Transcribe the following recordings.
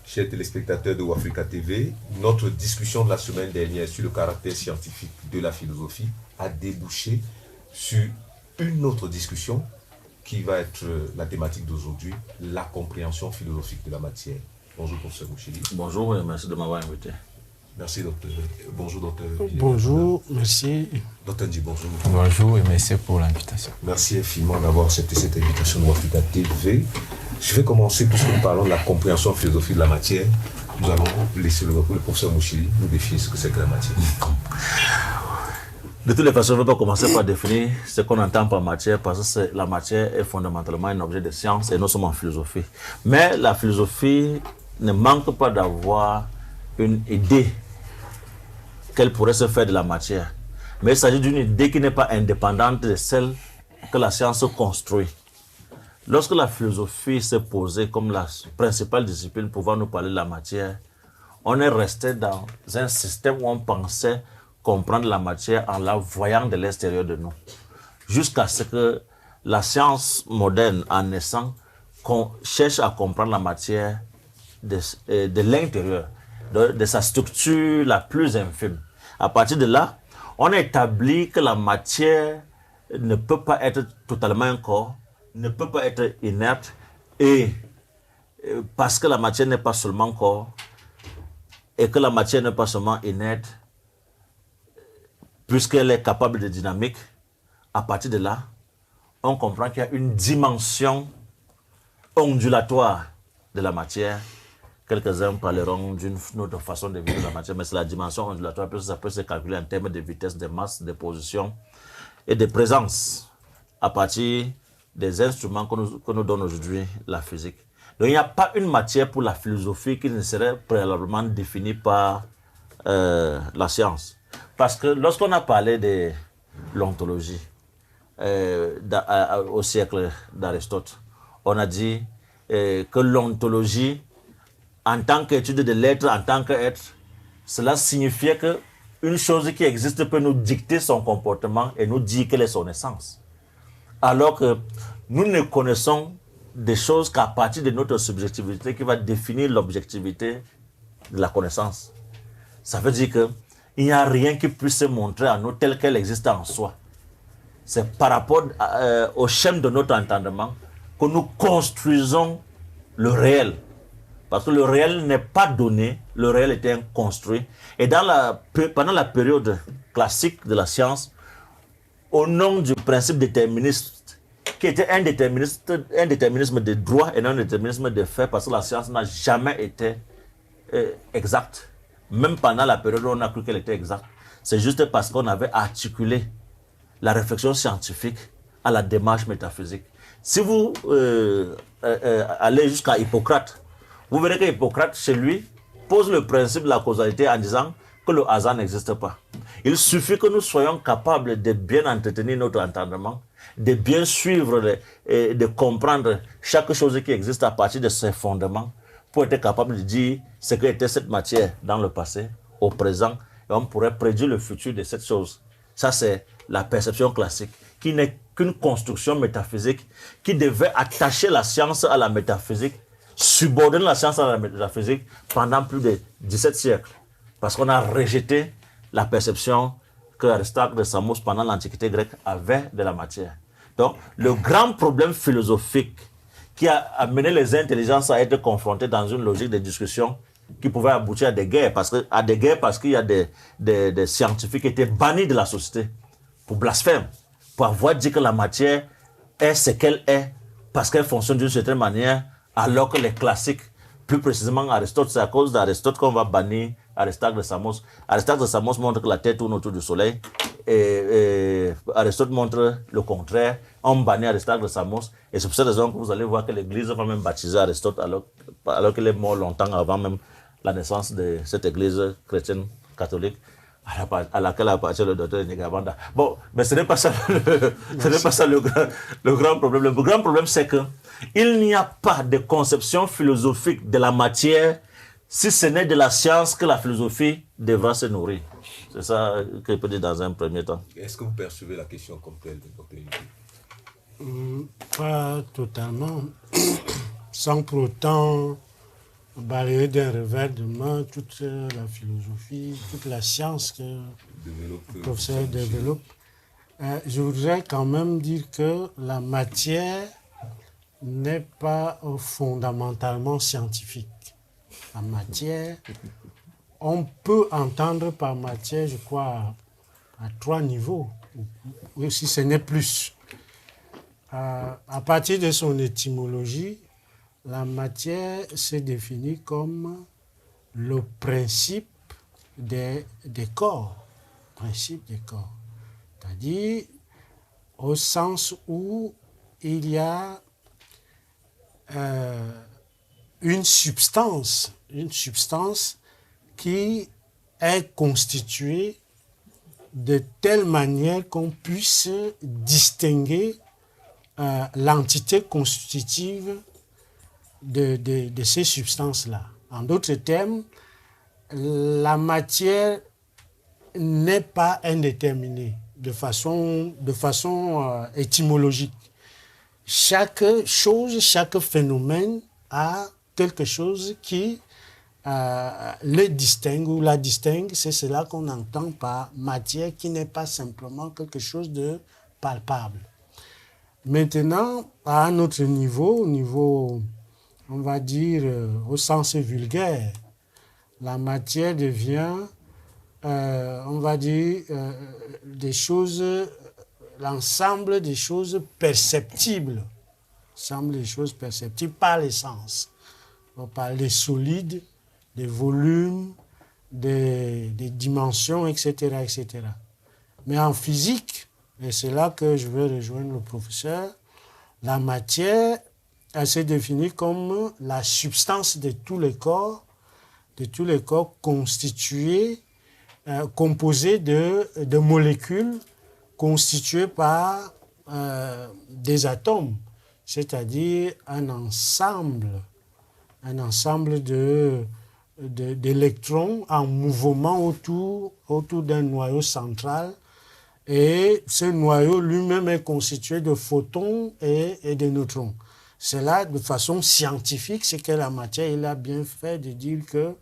Chers téléspectateurs de Wafrica TV, notre discussion de la semaine dernière sur le caractère scientifique de la philosophie a débouché sur une autre discussion qui va être la thématique d'aujourd'hui, la compréhension philosophique de la matière. Bonjour, professeur Mouchili. Bonjour et merci de m'avoir invité. Merci, docteur. Bonjour, docteur. Bonjour, merci. Docteur Ndi, bonjour. Bonjour et merci pour l'invitation. Merci infiniment d'avoir accepté cette invitation de Wafrica TV. Je vais commencer, puisque nous parlons de la compréhension philosophique de la matière. Nous allons laisser le professeur Mouchili nous définir ce que c'est que la matière. De toutes les façons, je ne vais pas commencer par définir ce qu'on entend par matière, parce que la matière est fondamentalement un objet de science et nous sommes en philosophie. Mais la philosophie ne manque pas d'avoir une idée qu'elle pourrait se faire de la matière. Mais il s'agit d'une idée qui n'est pas indépendante de celle que la science construit. Lorsque la philosophie s'est posée comme la principale discipline pouvant nous parler de la matière, on est resté dans un système où on pensait comprendre la matière en la voyant de l'extérieur de nous. Jusqu'à ce que la science moderne, en naissant, cherche à comprendre la matière de l'intérieur, de sa structure la plus infime. À partir de là, on a établi que la matière ne peut pas être totalement un corps, ne peut pas être inerte, et parce que la matière n'est pas seulement corps, et que la matière n'est pas seulement inerte, puisqu'elle est capable de dynamique, à partir de là, on comprend qu'il y a une dimension ondulatoire de la matière. Quelques-uns parleront d'une autre façon de vivre la matière, mais c'est la dimension ondulatoire, parce que ça peut se calculer en termes de vitesse, de masse, de position et de présence, à partir des instruments que nous donne aujourd'hui la physique. Donc il n'y a pas une matière pour la philosophie qui ne serait préalablement définie par la science. Parce que lorsqu'on a parlé de l'ontologie au siècle d'Aristote, on a dit que l'ontologie, en tant qu'étude de l'être, en tant qu'être, cela signifiait qu'une chose qui existe peut nous dicter son comportement et nous dire quelle est son essence. Alors que nous ne connaissons des choses qu'à partir de notre subjectivité qui va définir l'objectivité de la connaissance. Ça veut dire qu'il n'y a rien qui puisse se montrer à nous tel qu'elle existe en soi. C'est par rapport au schème de notre entendement que nous construisons le réel. Parce que le réel n'est pas donné, le réel était construit. Et pendant la période classique de la science, au nom du principe déterministe, qui était un déterminisme de droit et non un déterminisme de fait, parce que la science n'a jamais été exacte. Même pendant la période où on a cru qu'elle était exacte, c'est juste parce qu'on avait articulé la réflexion scientifique à la démarche métaphysique. Si vous allez jusqu'à Hippocrate, vous verrez que Hippocrate, chez lui, pose le principe de la causalité en disant que le hasard n'existe pas. Il suffit que nous soyons capables de bien entretenir notre entendement, de bien suivre et de comprendre chaque chose qui existe à partir de ses fondements pour être capable de dire ce qu'était cette matière dans le passé, au présent, et on pourrait prédire le futur de cette chose. Ça, c'est la perception classique, qui n'est qu'une construction métaphysique qui devait attacher la science à la métaphysique, subordonner la science à la métaphysique pendant plus de 17 siècles. Parce qu'on a rejeté la perception que Aristote de Samos pendant l'Antiquité grecque avait de la matière. Donc, le grand problème philosophique qui a amené les intelligences à être confrontées dans une logique de discussion qui pouvait aboutir à des guerres, parce qu'il y a des scientifiques qui étaient bannis de la société pour blasphème, pour avoir dit que la matière est ce qu'elle est, parce qu'elle fonctionne d'une certaine manière, alors que les classiques, plus précisément Aristote, c'est à cause d'Aristote qu'on va bannir Aristote de Samos. Aristote de Samos montre que la Terre tourne autour du Soleil, et Aristote montre le contraire. On bannit Aristote de Samos, et c'est pour cette raison que vous allez voir que l'Église va même baptiser Aristote alors qu'il est mort longtemps avant même la naissance de cette Église chrétienne catholique à laquelle appartient le docteur Nigabanda. Bon, mais ce n'est pas ça, le grand problème. Le grand problème, c'est qu'il n'y a pas de conception philosophique de la matière si ce n'est de la science que la philosophie devra se nourrir. C'est ça que je peux dire dans un premier temps. Est-ce que vous percevez la question comme telle, Dr. Yves? Pas totalement, sans pour autant balayer d'un revers de main toute la philosophie, toute la science que le professeur développe. Je voudrais quand même dire que la matière n'est pas fondamentalement scientifique. La matière, on peut entendre par matière, je crois, à 3 niveaux, ou si ce n'est plus. À partir de son étymologie, la matière se définit comme le principe des corps. Principe des corps. C'est-à-dire au sens où il y a une substance qui est constituée de telle manière qu'on puisse distinguer l'entité constitutive de ces substances-là. En d'autres termes, la matière n'est pas indéterminée de façon étymologique. Chaque chose, chaque phénomène a quelque chose qui le distingue ou la distingue. C'est cela qu'on entend par matière qui n'est pas simplement quelque chose de palpable. Maintenant, à un autre niveau, on va dire au sens vulgaire, la matière devient, on va dire, des choses, l'ensemble des choses perceptibles. L'ensemble des choses perceptibles par les sens. On parle des solides, des volumes, des dimensions, etc., etc. Mais en physique, et c'est là que je veux rejoindre le professeur, la matière, elle se définit comme la substance de tous les corps constitués, composés de molécules constituées par des atomes, c'est-à-dire un ensemble d'électrons en mouvement autour d'un noyau central. Et ce noyau lui-même est constitué de photons et de neutrons. C'est de façon scientifique, c'est que la matière, il a bien fait de dire que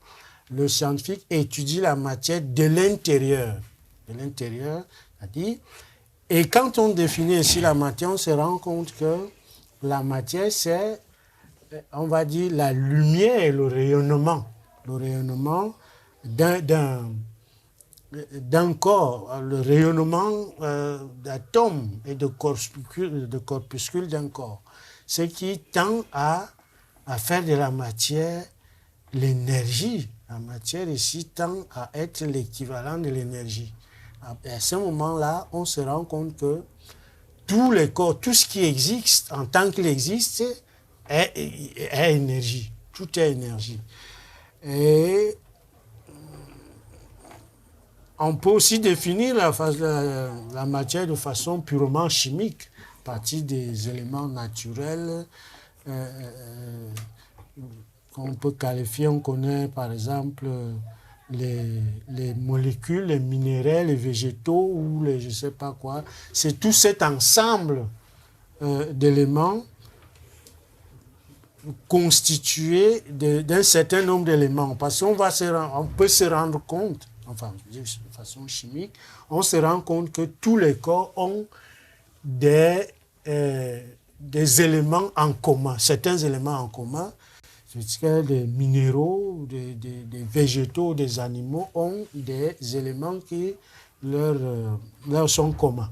le scientifique étudie la matière de l'intérieur. De l'intérieur, c'est-à-dire, et quand on définit ainsi la matière, on se rend compte que la matière, c'est, on va dire, la lumière et le rayonnement. Le rayonnement d'un corps, le rayonnement d'atomes et de corpuscules d'un corps. Ce qui tend à faire de la matière l'énergie. La matière ici tend à être l'équivalent de l'énergie. À ce moment-là, on se rend compte que tous les corps, tout ce qui existe en tant qu'il existe est énergie. Tout est énergie. Et on peut aussi définir la matière de façon purement chimique, à partir des éléments naturels qu'on peut qualifier. On connaît par exemple les molécules, les minéraux, les végétaux ou les je ne sais pas quoi. C'est tout cet ensemble d'éléments constitués d'un certain nombre d'éléments. Parce qu'on peut se rendre compte, enfin, de façon chimique, on se rend compte que tous les corps ont des éléments en commun, certains éléments en commun, c'est-à-dire des minéraux, des végétaux, des animaux ont des éléments qui leur sont communs.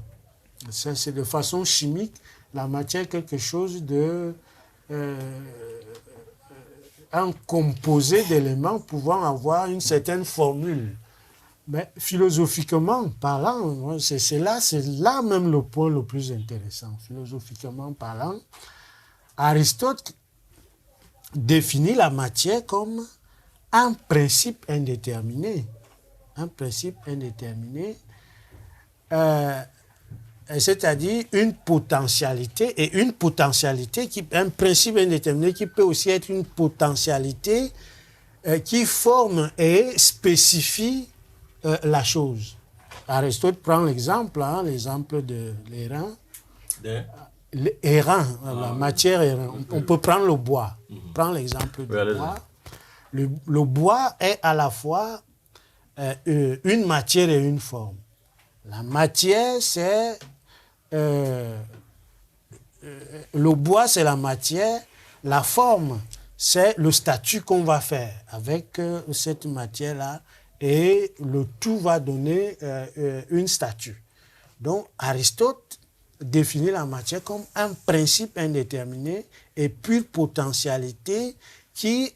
Ça, c'est de façon chimique, la matière est quelque chose un composé d'éléments pouvant avoir une certaine formule. Mais philosophiquement parlant, c'est là même le point le plus intéressant. Philosophiquement parlant, Aristote définit la matière comme un principe indéterminé. Un principe indéterminé, c'est-à-dire une potentialité, et une potentialité, un principe indéterminé qui peut aussi être une potentialité qui forme et spécifie la chose. Aristote prend l'exemple de l'airain. L'airain, la matière airain. On peut prendre le bois. Prends l'exemple du bois. Le bois est à la fois une matière et une forme. La matière, c'est... le bois, c'est la matière. La forme, c'est le statut qu'on va faire avec cette matière-là. Et le tout va donner une statue. Donc, Aristote définit la matière comme un principe indéterminé et pure potentialité qui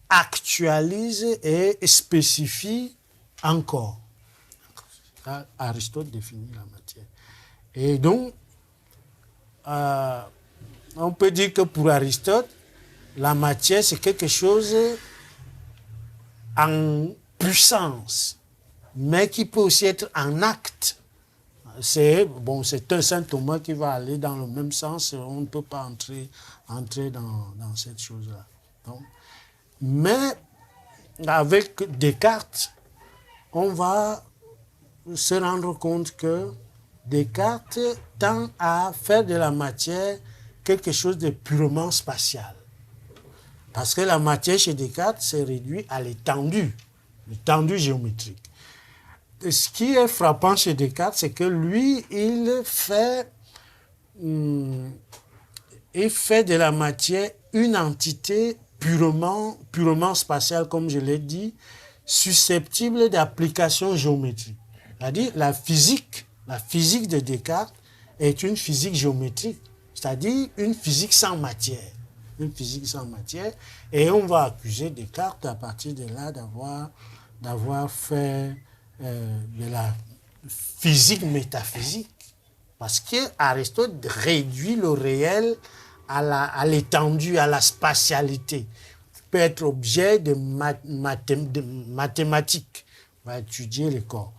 actualise et spécifie encore. Aristote définit la matière. Et donc, on peut dire que pour Aristote, la matière, c'est quelque chose en puissance, mais qui peut aussi être en acte. C'est un saint Thomas qui va aller dans le même sens, on ne peut pas entrer dans cette chose-là. Donc, mais avec Descartes, on va se rendre compte que Descartes tend à faire de la matière quelque chose de purement spatial. Parce que la matière chez Descartes se réduit à l'étendue géométrique. Ce qui est frappant chez Descartes, c'est que lui, il fait de la matière une entité purement spatiale, comme je l'ai dit, susceptible d'application géométrique. C'est-à-dire la physique de Descartes est une physique géométrique, c'est-à-dire une physique sans matière. Une physique sans matière. Et on va accuser Descartes à partir de là d'avoir fait de la physique métaphysique. Parce qu'Aristote réduit le réel à l'étendue, à la spatialité. Il peut être objet de mathématiques. On va étudier les corps.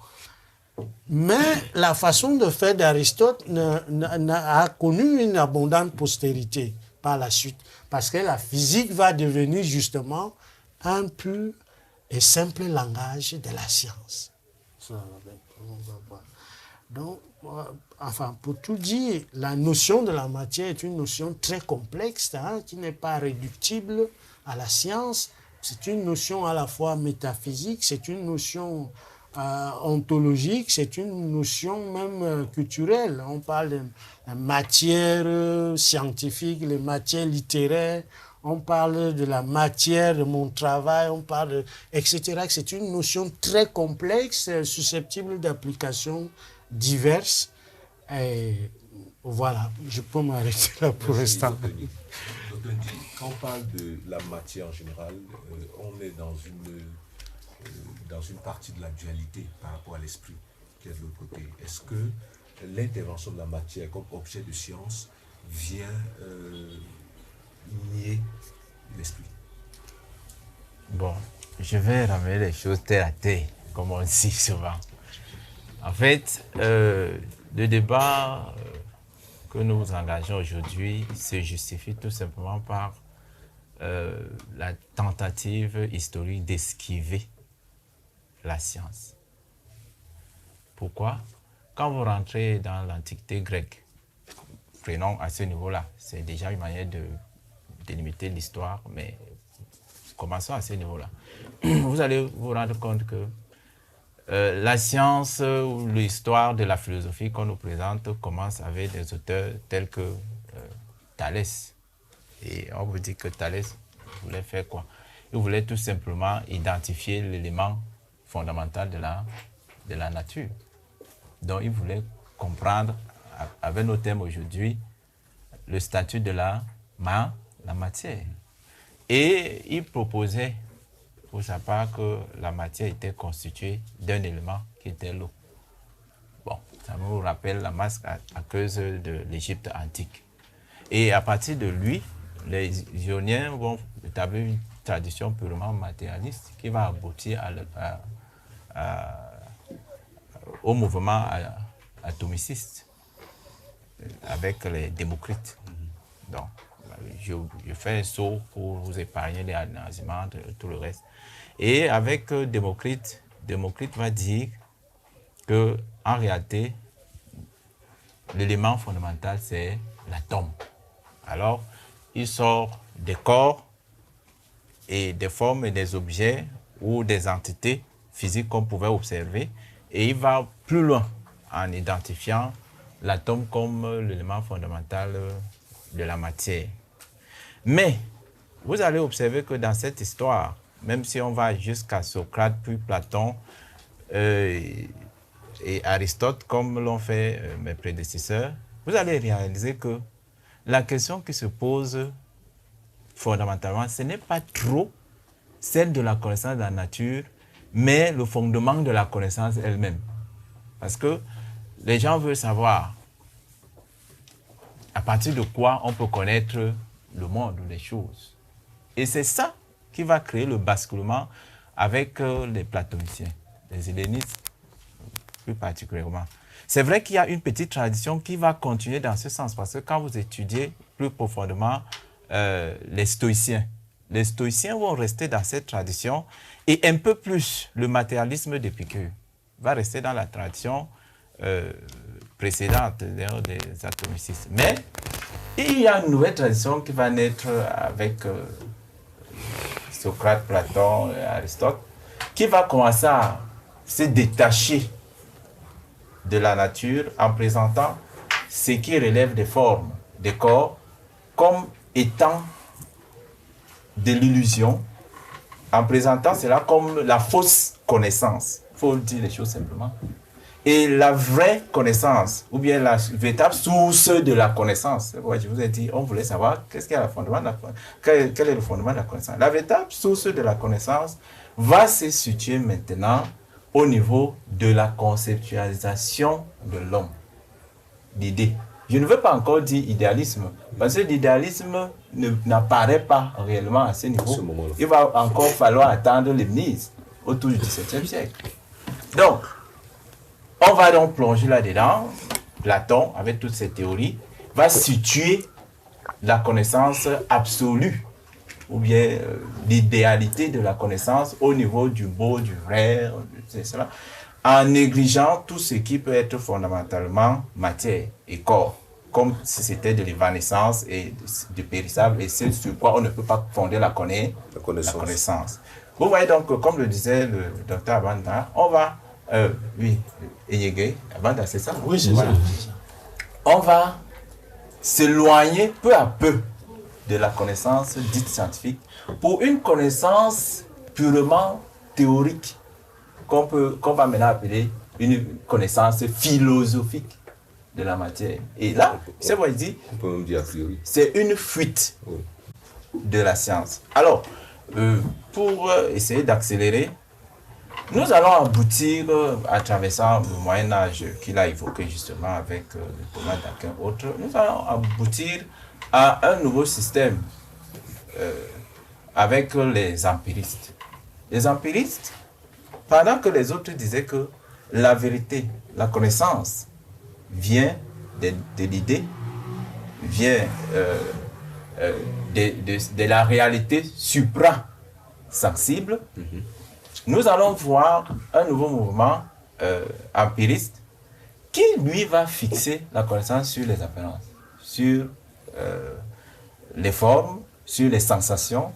Mais la façon de faire d'Aristote a connu une abondante postérité par la suite. Parce que la physique va devenir justement un pur et simple langage de la science. Donc, enfin, pour tout dire, la notion de la matière est une notion très complexe, qui n'est pas réductible à la science. C'est une notion à la fois métaphysique, c'est une notion ontologique, c'est une notion même culturelle. On parle de la matière scientifique, les matières littéraires, on parle de la matière de mon travail, on parle de, etc. C'est une notion très complexe, susceptible d'applications diverses. Et voilà, je peux m'arrêter là pour l'instant. Quand on parle de la matière en général, on est dans une partie de la dualité par rapport à l'esprit qui est de l'autre côté. Est-ce que l'intervention de la matière comme objet de science vient nier l'esprit? Bon, je vais ramener les choses terre à terre, comme on dit souvent. En fait, le débat que nous engageons aujourd'hui se justifie tout simplement par la tentative historique d'esquiver la science. Pourquoi? Quand vous rentrez dans l'Antiquité grecque, prenons à ce niveau-là, c'est déjà une manière de délimiter l'histoire, mais commençons à ce niveau-là. Vous allez vous rendre compte que la science ou l'histoire de la philosophie qu'on nous présente commence avec des auteurs tels que Thalès. Et on vous dit que Thalès voulait faire quoi? Il voulait tout simplement identifier l'élément fondamental de la nature. Donc il voulait comprendre, avec nos termes aujourd'hui, le statut de la matière. Et il proposait, pour sa part, que la matière était constituée d'un élément qui était l'eau. Bon, ça nous rappelle la masse aqueuse de l'Égypte antique. Et à partir de lui, les Ioniens vont établir une tradition purement matérialiste qui va aboutir au mouvement atomiciste avec les Démocrites. Donc, je fais un saut pour vous épargner les Anaximandes et tout le reste. Et avec Démocrite, Démocrite va dire que en réalité, l'élément fondamental, c'est l'atome. Alors, il sort des corps et des formes et des objets ou des entités physiques qu'on pouvait observer, et il va plus loin en identifiant l'atome comme l'élément fondamental de la matière. Mais vous allez observer que dans cette histoire, même si on va jusqu'à Socrate, puis Platon et Aristote, comme l'ont fait mes prédécesseurs, vous allez réaliser que la question qui se pose fondamentalement, ce n'est pas trop celle de la connaissance de la nature, mais le fondement de la connaissance elle-même. Parce que les gens veulent savoir à partir de quoi on peut connaître le monde ou les choses. Et c'est ça qui va créer le basculement avec les platoniciens, les hellénistes plus particulièrement. C'est vrai qu'il y a une petite tradition qui va continuer dans ce sens, parce que quand vous étudiez plus profondément les stoïciens vont rester dans cette tradition, et un peu plus le matérialisme d'Épicure va rester dans la tradition précédente des atomicistes. Mais il y a une nouvelle tradition qui va naître avec Socrate, Platon, Aristote, qui va commencer à se détacher de la nature en présentant ce qui relève des formes, des corps, comme étant de l'illusion, en présentant cela comme la fausse connaissance. Il faut dire les choses simplement. Et la vraie connaissance, ou bien la véritable source de la connaissance. Ouais, je vous ai dit, on voulait savoir quel est le fondement de la connaissance. La véritable source de la connaissance va se situer maintenant au niveau de la conceptualisation de l'homme, d'idées. Je ne veux pas encore dire idéalisme, parce que l'idéalisme n'apparaît pas réellement à ce niveau. Il va encore falloir attendre Leibniz autour du XVIIe siècle. Donc, on va donc plonger là-dedans. Platon, avec toutes ses théories, va situer la connaissance absolue, ou bien l'idéalité de la connaissance au niveau du beau, du vrai, etc., en négligeant tout ce qui peut être fondamentalement matière et corps, comme si c'était de l'évanescence et du périssable, et c'est sur quoi on ne peut pas fonder la connaissance. Vous voyez donc, comme le disait le docteur Abanda, on va, oui, Enyege, Abanda, c'est ça? Oui, c'est voilà. ça. On va s'éloigner peu à peu de la connaissance dite scientifique pour une connaissance purement théorique qu'on va maintenant appeler une connaissance philosophique de la matière. Et là, c'est quoi il dit? On peut même dire a priori. C'est une fuite de la science. Alors, pour essayer d'accélérer, nous allons aboutir, à travers le Moyen-Âge qu'il a évoqué justement avec Thomas d'Aquin et autres, nous allons aboutir à un nouveau système avec les empiristes. Les empiristes, pendant que les autres disaient que la vérité, la connaissance vient de l'idée, vient de la réalité supra-sensible, nous allons voir un nouveau mouvement empiriste qui, lui, va fixer la connaissance sur les apparences, sur les formes, sur les sensations,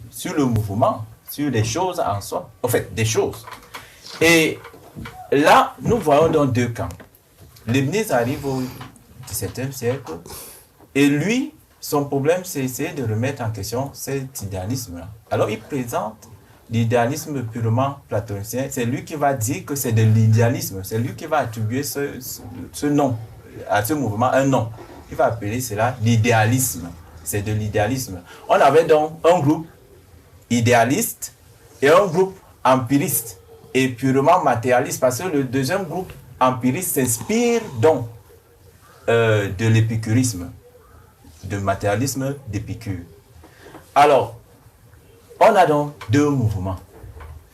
sur le mouvement, sur les choses en soi, en fait, des choses. Et là, nous voyons dans deux camps. Leibniz arrive au XVIIe siècle, et lui, son problème, c'est essayer de remettre en question cet idéalisme-là. Alors, il présente l'idéalisme purement platonicien. C'est lui qui va dire que c'est de l'idéalisme. C'est lui qui va attribuer ce nom, à ce mouvement, un nom. Il va appeler cela l'idéalisme. C'est de l'idéalisme. On avait donc un groupe idéaliste et un groupe empiriste et purement matérialiste, parce que le deuxième groupe empiriste s'inspire donc de l'épicurisme, du matérialisme d'Épicure. Alors, on a donc deux mouvements.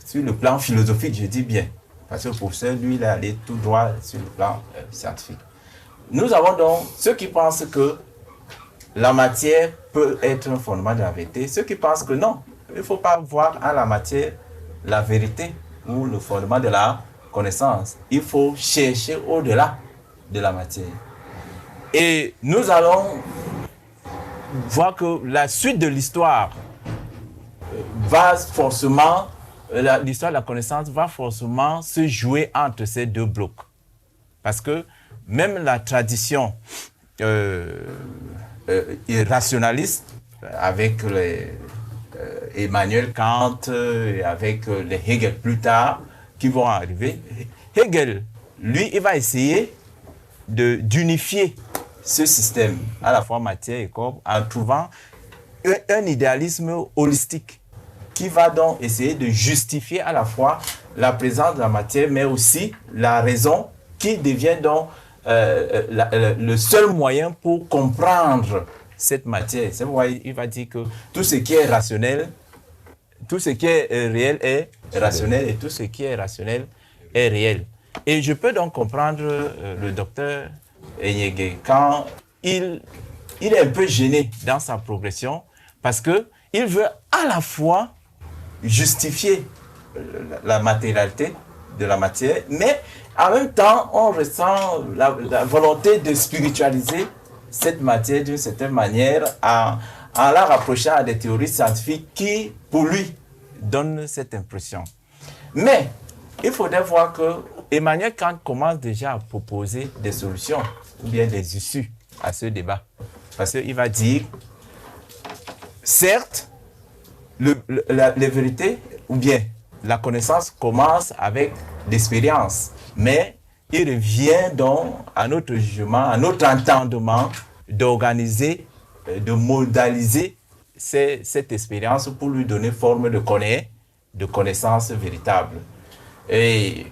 Sur le plan philosophique, je dis bien, parce que le professeur, lui, il est allé tout droit sur le plan scientifique. Nous avons donc ceux qui pensent que la matière peut être un fondement de la vérité, ceux qui pensent que non, il ne faut pas voir à la matière la vérité, ou le fondement de la connaissance. Il faut chercher au-delà de la matière. Et nous allons voir que la suite de l'histoire va forcément, l'histoire de la connaissance va forcément se jouer entre ces deux blocs. Parce que même la tradition rationaliste, avec Emmanuel Kant et avec les Hegel plus tard, qui vont arriver, Hegel, lui, il va essayer d'unifier ce système, à la fois matière et corps, en trouvant un idéalisme holistique qui va donc essayer de justifier à la fois la présence de la matière, mais aussi la raison qui devient donc le seul moyen pour comprendre cette matière. C'est pourquoi il va dire que tout ce qui est rationnel, tout ce qui est réel est rationnel et tout ce qui est rationnel est réel. Et je peux donc comprendre le docteur Enyege quand il est un peu gêné dans sa progression parce qu'il veut à la fois justifier la matérialité de la matière, mais en même temps, on ressent la volonté de spiritualiser cette matière d'une certaine manière en la rapprochant à des théories scientifiques qui, pour lui, donnent cette impression. Mais il faudrait voir que Emmanuel Kant commence déjà à proposer des solutions ou bien des issues à ce débat. Parce qu'il va dire, certes, les vérités ou bien la connaissance commence avec l'expérience, mais il revient donc à notre jugement, à notre entendement d'organiser, de modaliser cette expérience pour lui donner forme de connaissance véritable. Et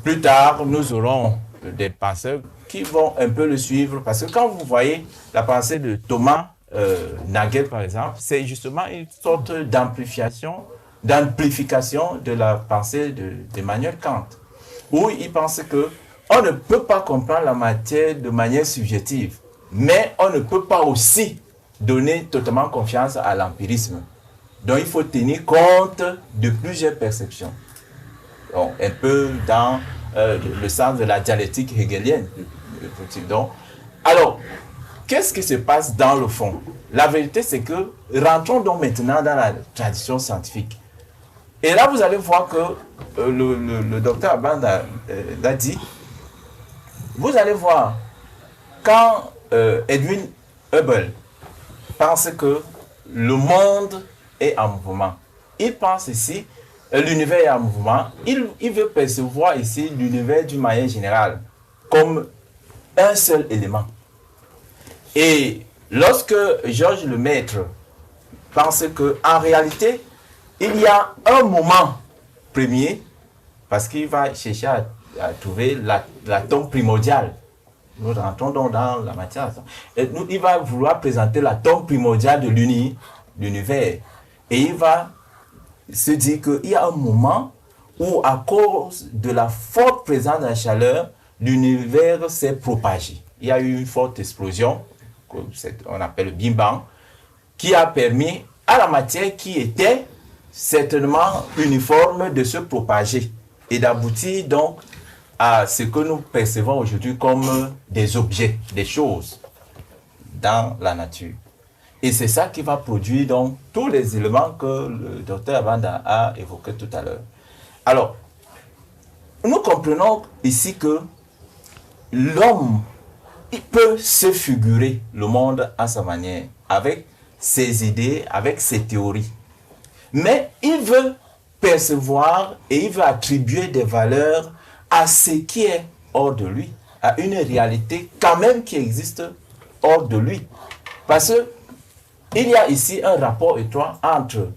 plus tard, nous aurons des penseurs qui vont un peu le suivre, parce que quand vous voyez la pensée de Thomas Nagel, par exemple, c'est justement une sorte d'amplification de la pensée d'Emmanuel Kant, où il pense qu'on ne peut pas comprendre la matière de manière subjective, mais on ne peut pas aussi donner totalement confiance à l'empirisme. Donc il faut tenir compte de plusieurs perceptions. Donc, un peu dans le sens de la dialectique hegelienne. Donc, alors, qu'est-ce qui se passe dans le fond? La vérité, c'est que rentrons donc maintenant dans la tradition scientifique. Et là, vous allez voir que le docteur Abanda l'a dit. Vous allez voir, quand Edwin Hubble pense que le monde est en mouvement, il pense ici, l'univers est en mouvement, il veut percevoir ici l'univers d'une manière générale, comme un seul élément. Et lorsque Georges Lemaître pense qu'en réalité, il y a un moment premier, parce qu'il va chercher à trouver l'atome primordial. Nous rentrons donc dans la matière. Et il va vouloir présenter l'atome primordial de l'univers. Et il va se dire qu'il y a un moment où, à cause de la forte présence de la chaleur, l'univers s'est propagé. Il y a eu une forte explosion, qu'on appelle le Big Bang, qui a permis à la matière qui était certainement uniforme de se propager et d'aboutir donc à ce que nous percevons aujourd'hui comme des objets, des choses dans la nature. Et c'est ça qui va produire donc tous les éléments que le docteur Abanda a évoqués tout à l'heure. Alors, nous comprenons ici que l'homme, il peut se figurer le monde à sa manière, avec ses idées, avec ses théories. Mais il veut percevoir et il veut attribuer des valeurs à ce qui est hors de lui, à une réalité quand même qui existe hors de lui. Parce que il y a ici un rapport étroit entre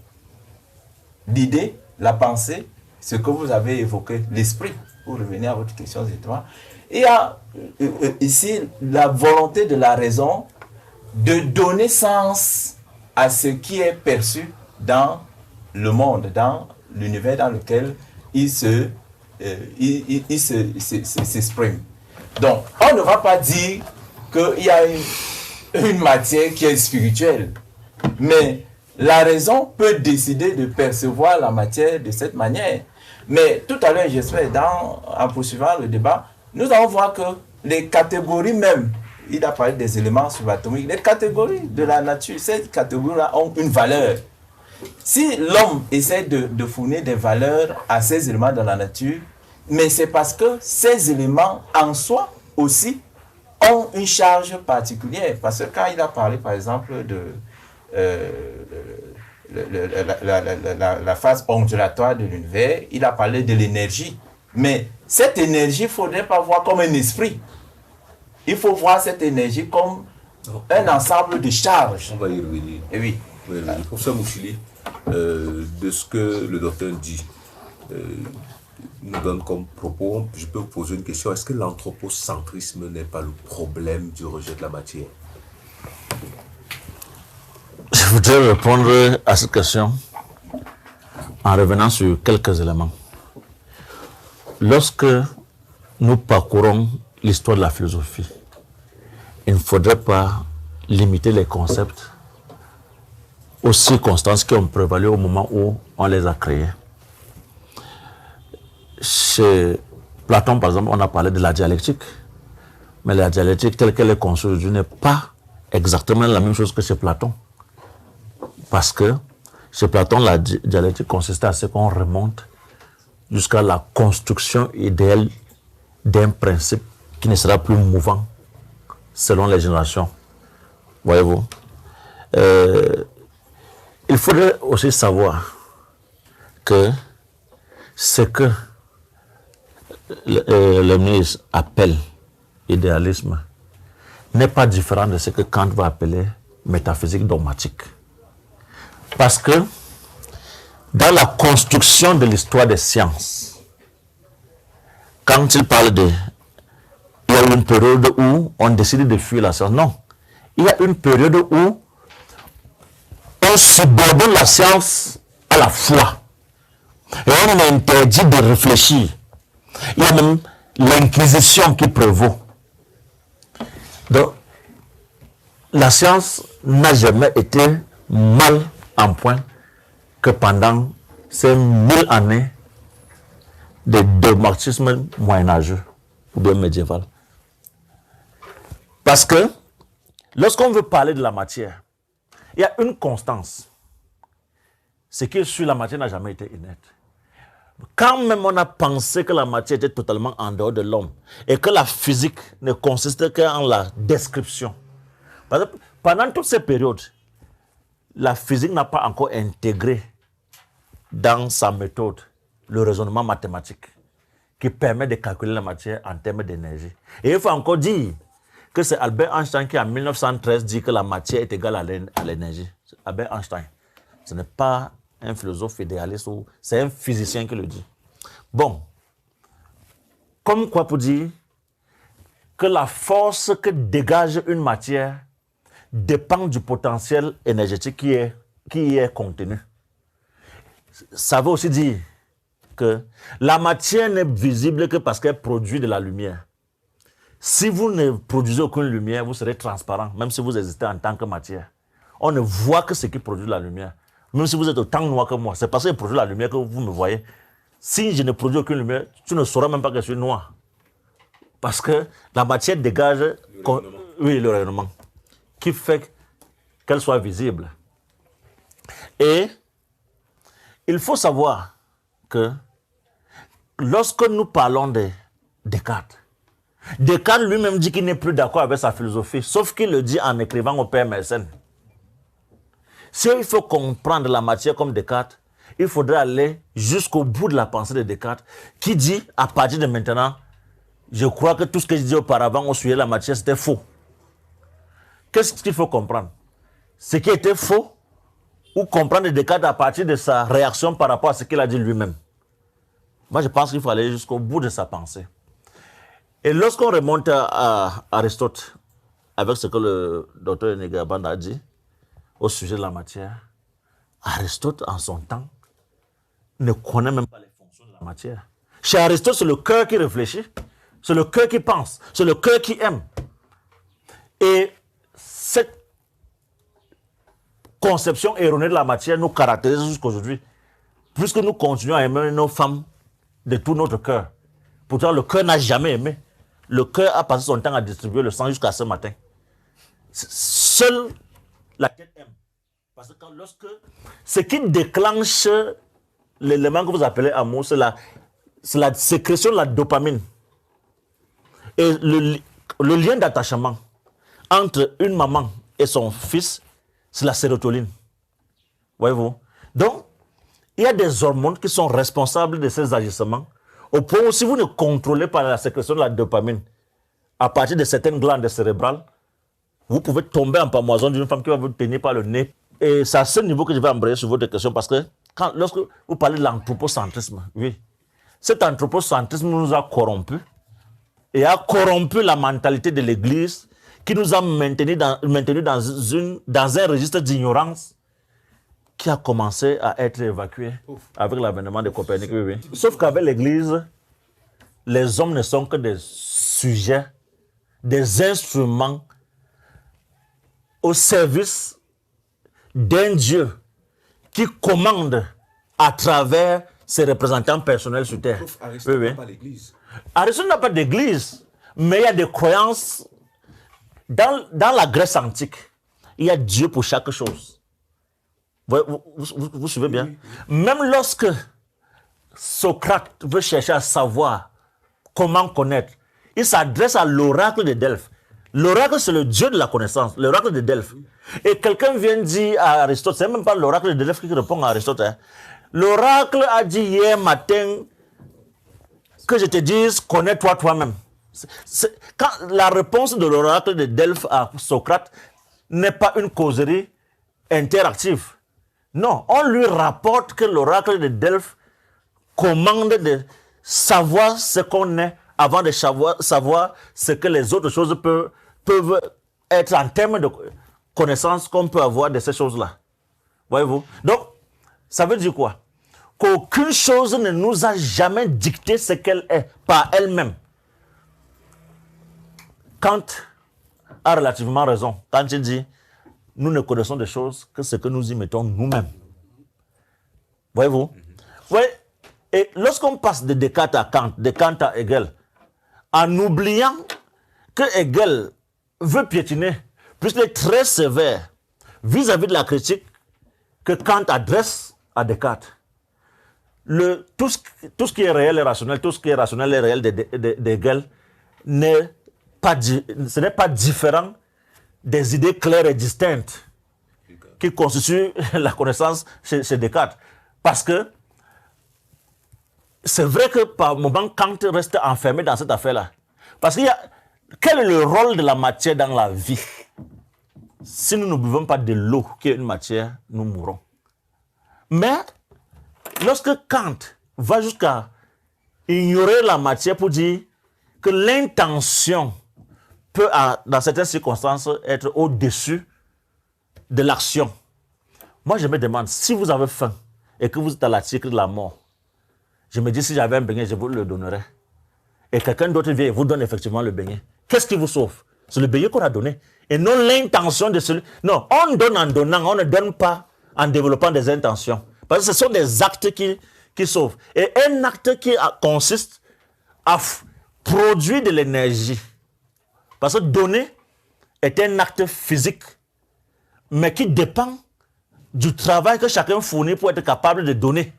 l'idée, la pensée, ce que vous avez évoqué, l'esprit, pour revenir à votre question étroite. Il y a ici la volonté de la raison de donner sens à ce qui est perçu dans le monde, dans l'univers dans lequel il s'exprime. Donc, on ne va pas dire qu'il y a une matière qui est spirituelle, mais la raison peut décider de percevoir la matière de cette manière. Mais tout à l'heure, j'espère, en poursuivant le débat, nous allons voir que les catégories même, il a parlé des éléments subatomiques, les catégories de la nature, ces catégories-là ont une valeur. Si l'homme essaie de fournir des valeurs à ces éléments dans la nature, mais c'est parce que ces éléments en soi aussi ont une charge particulière. Parce que quand il a parlé, par exemple, de la phase ondulatoire de l'univers, il a parlé de l'énergie. Mais cette énergie, il ne faudrait pas voir comme un esprit. Il faut voir cette énergie comme un ensemble de charges. On va y revenir. Et oui. Professeur Mouchili, de ce que le docteur dit, nous donne comme propos, je peux vous poser une question. Est-ce que l'anthropocentrisme n'est pas le problème du rejet de la matière? Je voudrais répondre à cette question en revenant sur quelques éléments. Lorsque nous parcourons l'histoire de la philosophie, il ne faudrait pas limiter les concepts aux circonstances qui ont prévalu au moment où on les a créés. Chez Platon, par exemple, on a parlé de la dialectique. Mais la dialectique telle qu'elle est conçue aujourd'hui n'est pas exactement la même chose que chez Platon. Parce que chez Platon, la dialectique consistait à ce qu'on remonte jusqu'à la construction idéale d'un principe qui ne sera plus mouvant selon les générations. Voyez-vous. Il faudrait aussi savoir que ce que le ministre appelle idéalisme n'est pas différent de ce que Kant va appeler métaphysique dogmatique. Parce que dans la construction de l'histoire des sciences, quand il parle de... Il y a une période où on décide de fuir la science. Non. Il y a une période où on subordonne la science à la foi. Et on interdit de réfléchir. Il y a même l'inquisition qui prévaut. Donc, la science n'a jamais été mal en point que pendant ces 1000 années de dogmatisme moyenâgeux ou bien médiéval. Parce que lorsqu'on veut parler de la matière, il y a une constance. Ce qui est sur la matière n'a jamais été inerte. Quand même on a pensé que la matière était totalement en dehors de l'homme et que la physique ne consistait qu'en la description. Parce que pendant toutes ces périodes, la physique n'a pas encore intégré dans sa méthode le raisonnement mathématique qui permet de calculer la matière en termes d'énergie. Et il faut encore dire que c'est Albert Einstein qui en 1913 dit que la matière est égale à l'énergie. Albert Einstein. Ce n'est pas un philosophe idéaliste, c'est un physicien qui le dit. Bon, comme quoi pour dire que la force que dégage une matière dépend du potentiel énergétique qui y est contenu. Ça veut aussi dire que la matière n'est visible que parce qu'elle produit de la lumière. Si vous ne produisez aucune lumière, vous serez transparent, même si vous existez en tant que matière. On ne voit que ce qui produit la lumière. Même si vous êtes autant noir que moi, c'est parce que je produis la lumière que vous me voyez. Si je ne produis aucune lumière, tu ne sauras même pas que je suis noir. Parce que la matière dégage le rayonnement qui fait qu'elle soit visible. Et il faut savoir que lorsque nous parlons de Descartes, Descartes lui-même dit qu'il n'est plus d'accord avec sa philosophie, sauf qu'il le dit en écrivant au père Mersenne. Si il faut comprendre la matière comme Descartes, il faudrait aller jusqu'au bout de la pensée de Descartes, qui dit, à partir de maintenant, je crois que tout ce que je disais auparavant au sujet de la matière, c'était faux. Qu'est-ce qu'il faut comprendre? Ce qui était faux, ou comprendre Descartes à partir de sa réaction par rapport à ce qu'il a dit lui-même. Moi, je pense qu'il faut aller jusqu'au bout de sa pensée. Et lorsqu'on remonte à Aristote, avec ce que le docteur Negaban a dit au sujet de la matière, Aristote, en son temps, ne connaît même pas les fonctions de la matière. Chez Aristote, c'est le cœur qui réfléchit, c'est le cœur qui pense, c'est le cœur qui aime. Et cette conception erronée de la matière nous caractérise jusqu'à aujourd'hui, puisque nous continuons à aimer nos femmes de tout notre cœur. Pourtant, le cœur n'a jamais aimé. Le cœur a passé son temps à distribuer le sang jusqu'à ce matin. Seule la tête aime. Parce que ce qui déclenche l'élément que vous appelez amour, c'est la sécrétion de la dopamine. Et le lien d'attachement entre une maman et son fils, c'est la sérotonine. Voyez-vous? Donc, il y a des hormones qui sont responsables de ces agissements, au point où si vous ne contrôlez pas la sécrétion de la dopamine à partir de certaines glandes cérébrales, vous pouvez tomber en pamoison d'une femme qui va vous tenir par le nez. Et c'est à ce niveau que je vais embrayer sur votre question, parce que lorsque vous parlez de l'anthropocentrisme, oui, cet anthropocentrisme nous a corrompus et a corrompu la mentalité de l'Église qui nous a maintenus dans un registre d'ignorance qui a commencé à être évacué avec l'avènement de Copernic. Oui, oui. Sauf qu'avec l'Église, les hommes ne sont que des sujets, des instruments au service d'un Dieu qui commande à travers ses représentants personnels sur terre. Aristote n'a pas l'église. Aristote n'a pas d'église, mais il y a des croyances. Dans la Grèce antique, il y a Dieu pour chaque chose. Vous suivez bien? Même lorsque Socrate veut chercher à savoir comment connaître, il s'adresse à l'oracle de Delphes. L'oracle, c'est le dieu de la connaissance, l'oracle de Delphes. Et quelqu'un vient dire à Aristote, c'est même pas l'oracle de Delphes qui répond à Aristote. Hein. L'oracle a dit hier matin que je te dise, connais-toi toi-même. Quand la réponse de l'oracle de Delphes à Socrate n'est pas une causerie interactive. Non, on lui rapporte que l'oracle de Delphes commande de savoir ce qu'on est avant de savoir ce que les autres choses peuvent être en termes de connaissances qu'on peut avoir de ces choses-là. Voyez-vous? Donc, ça veut dire quoi? Qu'aucune chose ne nous a jamais dicté ce qu'elle est par elle-même. Kant a relativement raison quand il dit nous ne connaissons des choses que ce que nous y mettons nous-mêmes. Voyez-vous? Ouais. Et lorsqu'on passe de Descartes à Kant, de Kant à Hegel, en oubliant que Hegel veut piétiner, puisqu'il est très sévère vis-à-vis de la critique que Kant adresse à Descartes. Tout ce qui est réel et rationnel, tout ce qui est rationnel et réel d'Hegel ce n'est pas différent des idées claires et distinctes qui constituent la connaissance chez Descartes. Parce que c'est vrai que par moment, Kant reste enfermé dans cette affaire-là. Parce qu'il y a... Quel est le rôle de la matière dans la vie? Si nous ne buvons pas de l'eau, qui est une matière, nous mourrons. Mais, lorsque Kant va jusqu'à ignorer la matière pour dire que l'intention peut, dans certaines circonstances, être au-dessus de l'action. Moi, je me demande, si vous avez faim et que vous êtes à l'article de la mort, je me dis, si j'avais un beignet, je vous le donnerais. Et quelqu'un d'autre vient et vous donne effectivement le beignet. Qu'est-ce qui vous sauve? C'est le beignet qu'on a donné. Et non l'intention de celui... Non, on donne en donnant, on ne donne pas en développant des intentions. Parce que ce sont des actes qui sauvent. Et un acte qui consiste à produire de l'énergie. Parce que donner est un acte physique, mais qui dépend du travail que chacun fournit pour être capable de donner.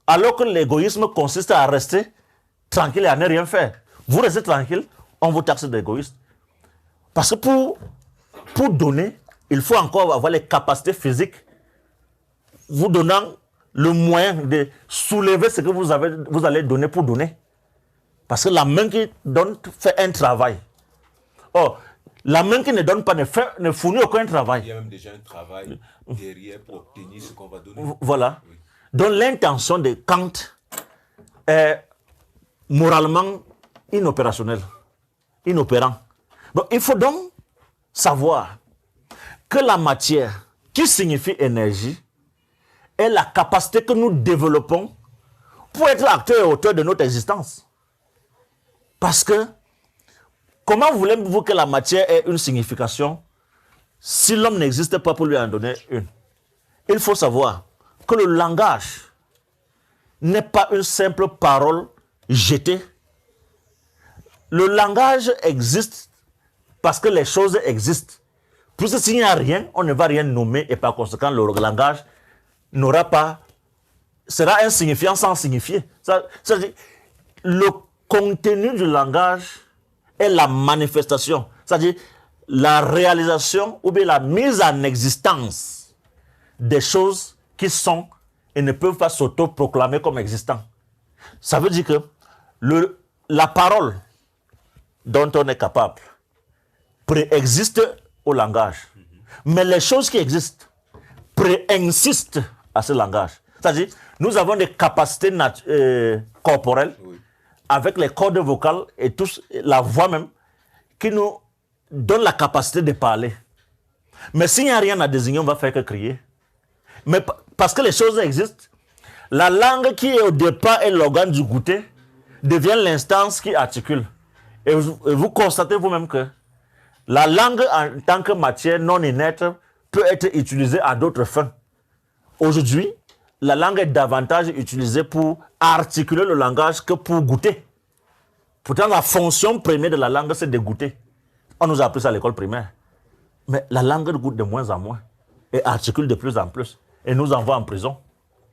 Alors que l'égoïsme consiste à rester tranquille et à ne rien faire. Vous restez tranquille, on vous taxe d'égoïste. Parce que pour donner, il faut encore avoir les capacités physiques, vous donnant le moyen de soulever ce que vous allez donner pour donner. Parce que la main qui donne fait un travail. Or, la main qui ne donne pas ne fournit aucun travail. Il y a même déjà un travail derrière pour obtenir ce qu'on va donner. Voilà. Oui. Donc l'intention de Kant est moralement inopérationnelle, inopérant. Bon, il faut donc savoir que la matière, qui signifie énergie, est la capacité que nous développons pour être acteurs et auteurs de notre existence. Parce que, comment voulez-vous que la matière ait une signification si l'homme n'existe pas pour lui en donner une? Il faut savoir que le langage n'est pas une simple parole jetée. Le langage existe parce que les choses existent. Puisque s'il n'y a rien, on ne va rien nommer et par conséquent, le langage sera insignifiant sans signifier. Le contenu du langage est la manifestation, c'est-à-dire la réalisation ou bien la mise en existence des choses qui sont et ne peuvent pas s'auto-proclamer comme existants. Ça veut dire que la parole dont on est capable préexiste au langage. Mais les choses qui existent préinsistent à ce langage. C'est-à-dire, nous avons des capacités corporelles avec les cordes vocales et la voix même qui nous donne la capacité de parler. Mais s'il n'y a rien à désigner, on va faire que crier. Mais parce que les choses existent, la langue qui au départ est l'organe du goûter devient l'instance qui articule. Et vous constatez vous-même que la langue en tant que matière non inerte peut être utilisée à d'autres fins. Aujourd'hui, la langue est davantage utilisée pour articuler le langage que pour goûter. Pourtant, la fonction première de la langue, c'est de goûter. On nous a appris ça à l'école primaire. Mais la langue goûte de moins en moins et articule de plus en plus. Et nous envoie en prison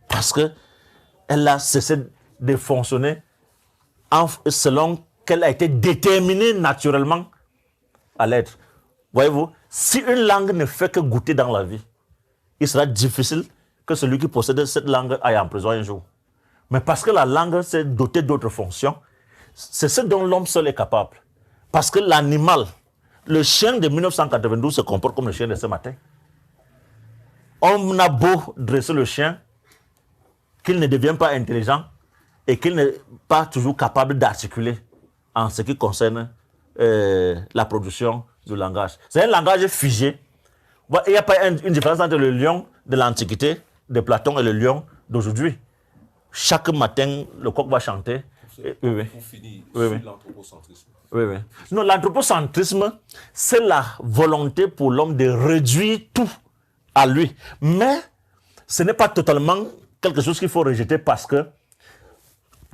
parce qu'elle a cessé de fonctionner selon qu'elle a été déterminée naturellement à l'être. Voyez-vous, si une langue ne fait que goûter dans la vie, il sera difficile que celui qui possède cette langue aille en prison un jour. Mais parce que la langue s'est dotée d'autres fonctions, c'est ce dont l'homme seul est capable. Parce que l'animal, le chien de 1992 se comporte comme le chien de ce matin. On a beau dresser le chien, qu'il ne devient pas intelligent et qu'il n'est pas toujours capable d'articuler en ce qui concerne la production du langage. C'est un langage figé. Il n'y a pas une différence entre le lion de l'Antiquité, de Platon, et le lion d'aujourd'hui. Chaque matin, le coq va chanter. Pour finir, sur l'anthropocentrisme. Non, l'anthropocentrisme, c'est la volonté pour l'homme de réduire tout à lui. Mais ce n'est pas totalement quelque chose qu'il faut rejeter parce que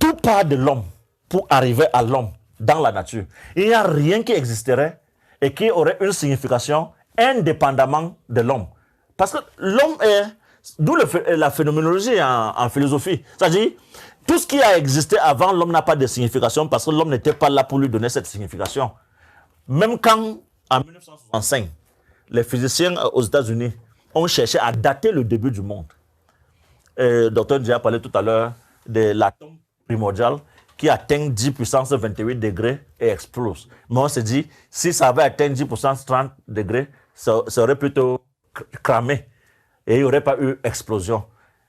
tout part de l'homme pour arriver à l'homme dans la nature. Il n'y a rien qui existerait et qui aurait une signification indépendamment de l'homme. Parce que l'homme est... D'où la phénoménologie en philosophie. C'est-à-dire, tout ce qui a existé avant l'homme n'a pas de signification parce que l'homme n'était pas là pour lui donner cette signification. Même quand, en 1965, les physiciens aux États-Unis ont cherché à dater le début du monde. Dr. Dia a parlé tout à l'heure de l'atome primordial qui atteint 10 puissance 28 degrés et explose. Mais on s'est dit, si ça avait atteint 10 puissance 30 degrés, ça aurait plutôt cramé. Et il n'y aurait pas eu explosion.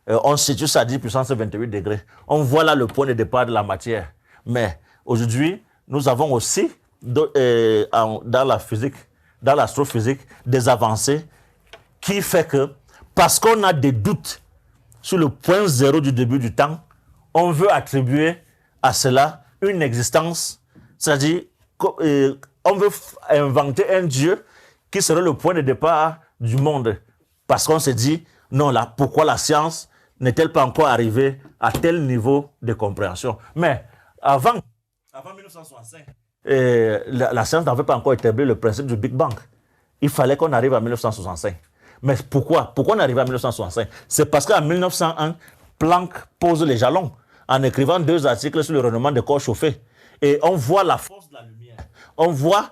On situe ça à 10 puissance 28 degrés. On voit là le point de départ de la matière. Mais aujourd'hui, nous avons aussi, dans la physique, dans l'astrophysique, des avancées qui fait que, parce qu'on a des doutes sur le point zéro du début du temps, on veut attribuer à cela une existence. C'est-à-dire, on veut inventer un Dieu qui serait le point de départ du monde. Parce qu'on s'est dit, non, là, pourquoi la science n'est-elle pas encore arrivée à tel niveau de compréhension? Mais avant 1965, la science n'avait pas encore établi le principe du Big Bang. Il fallait qu'on arrive à 1965. Mais pourquoi on est arrivé à 1965? C'est parce qu'en 1901, Planck pose les jalons en écrivant 2 articles sur le rayonnement des corps chauffés. Et on voit la force de la lumière. On voit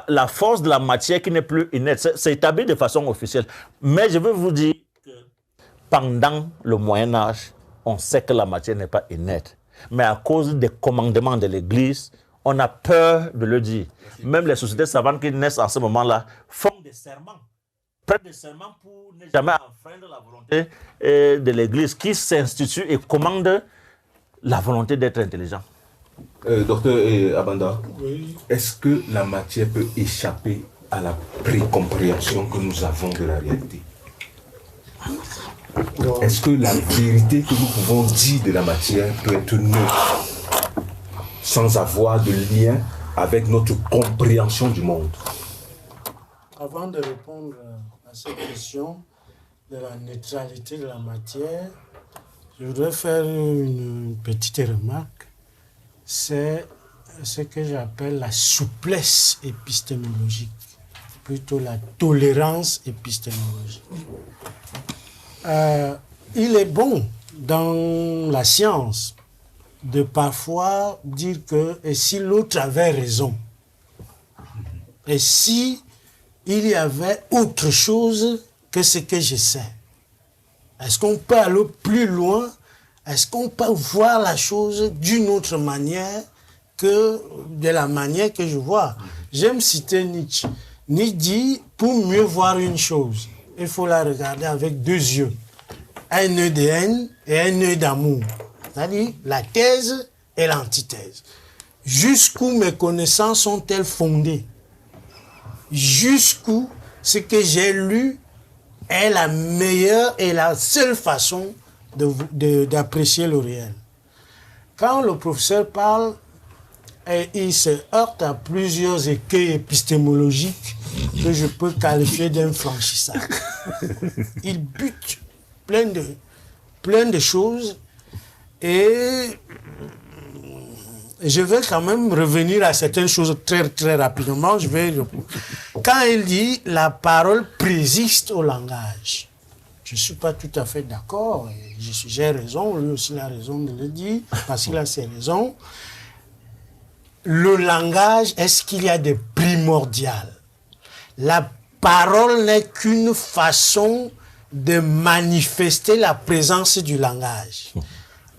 la force de la matière qui n'est plus inerte. C'est établi de façon officielle. Mais je veux vous dire que pendant le Moyen-Âge, on sait que la matière n'est pas inerte. Mais à cause des commandements de l'Église, on a peur de le dire. Même les sociétés savantes qui naissent en ce moment-là font des serments. Prennent des serments pour ne jamais enfreindre la volonté de l'Église qui s'institue et commande la volonté d'être intelligent. Docteur Abanda, Oui. est-ce que la matière peut échapper à la précompréhension que nous avons de la réalité? Non. Est-ce que la vérité que nous pouvons dire de la matière peut être neutre, sans avoir de lien avec notre compréhension du monde? Avant de répondre à cette question de la neutralité de la matière, je voudrais faire une petite remarque. C'est ce que j'appelle la souplesse épistémologique, plutôt la tolérance épistémologique. Il est bon dans la science de parfois dire que et si l'autre avait raison, et si il y avait autre chose que ce que je sais, est-ce qu'on peut aller plus loin? Est-ce qu'on peut voir la chose d'une autre manière que de la manière que je vois? J'aime citer Nietzsche. Nietzsche dit, pour mieux voir une chose, il faut la regarder avec deux yeux. Un œil de haine et un œil d'amour. C'est-à-dire la thèse et l'antithèse. Jusqu'où mes connaissances sont-elles fondées? Jusqu'où ce que j'ai lu est la meilleure et la seule façon d'apprécier le réel. Quand le professeur parle, il se heurte à plusieurs écueils épistémologiques que je peux qualifier d'infranchissables. Il bute plein de choses et je vais quand même revenir à certaines choses très, très rapidement. Quand il dit « la parole présiste au langage », je ne suis pas tout à fait d'accord. J'ai raison, lui aussi a raison de le dire, parce qu'il a ses raisons. Le langage, est-ce qu'il y a des primordiales? La parole n'est qu'une façon de manifester la présence du langage.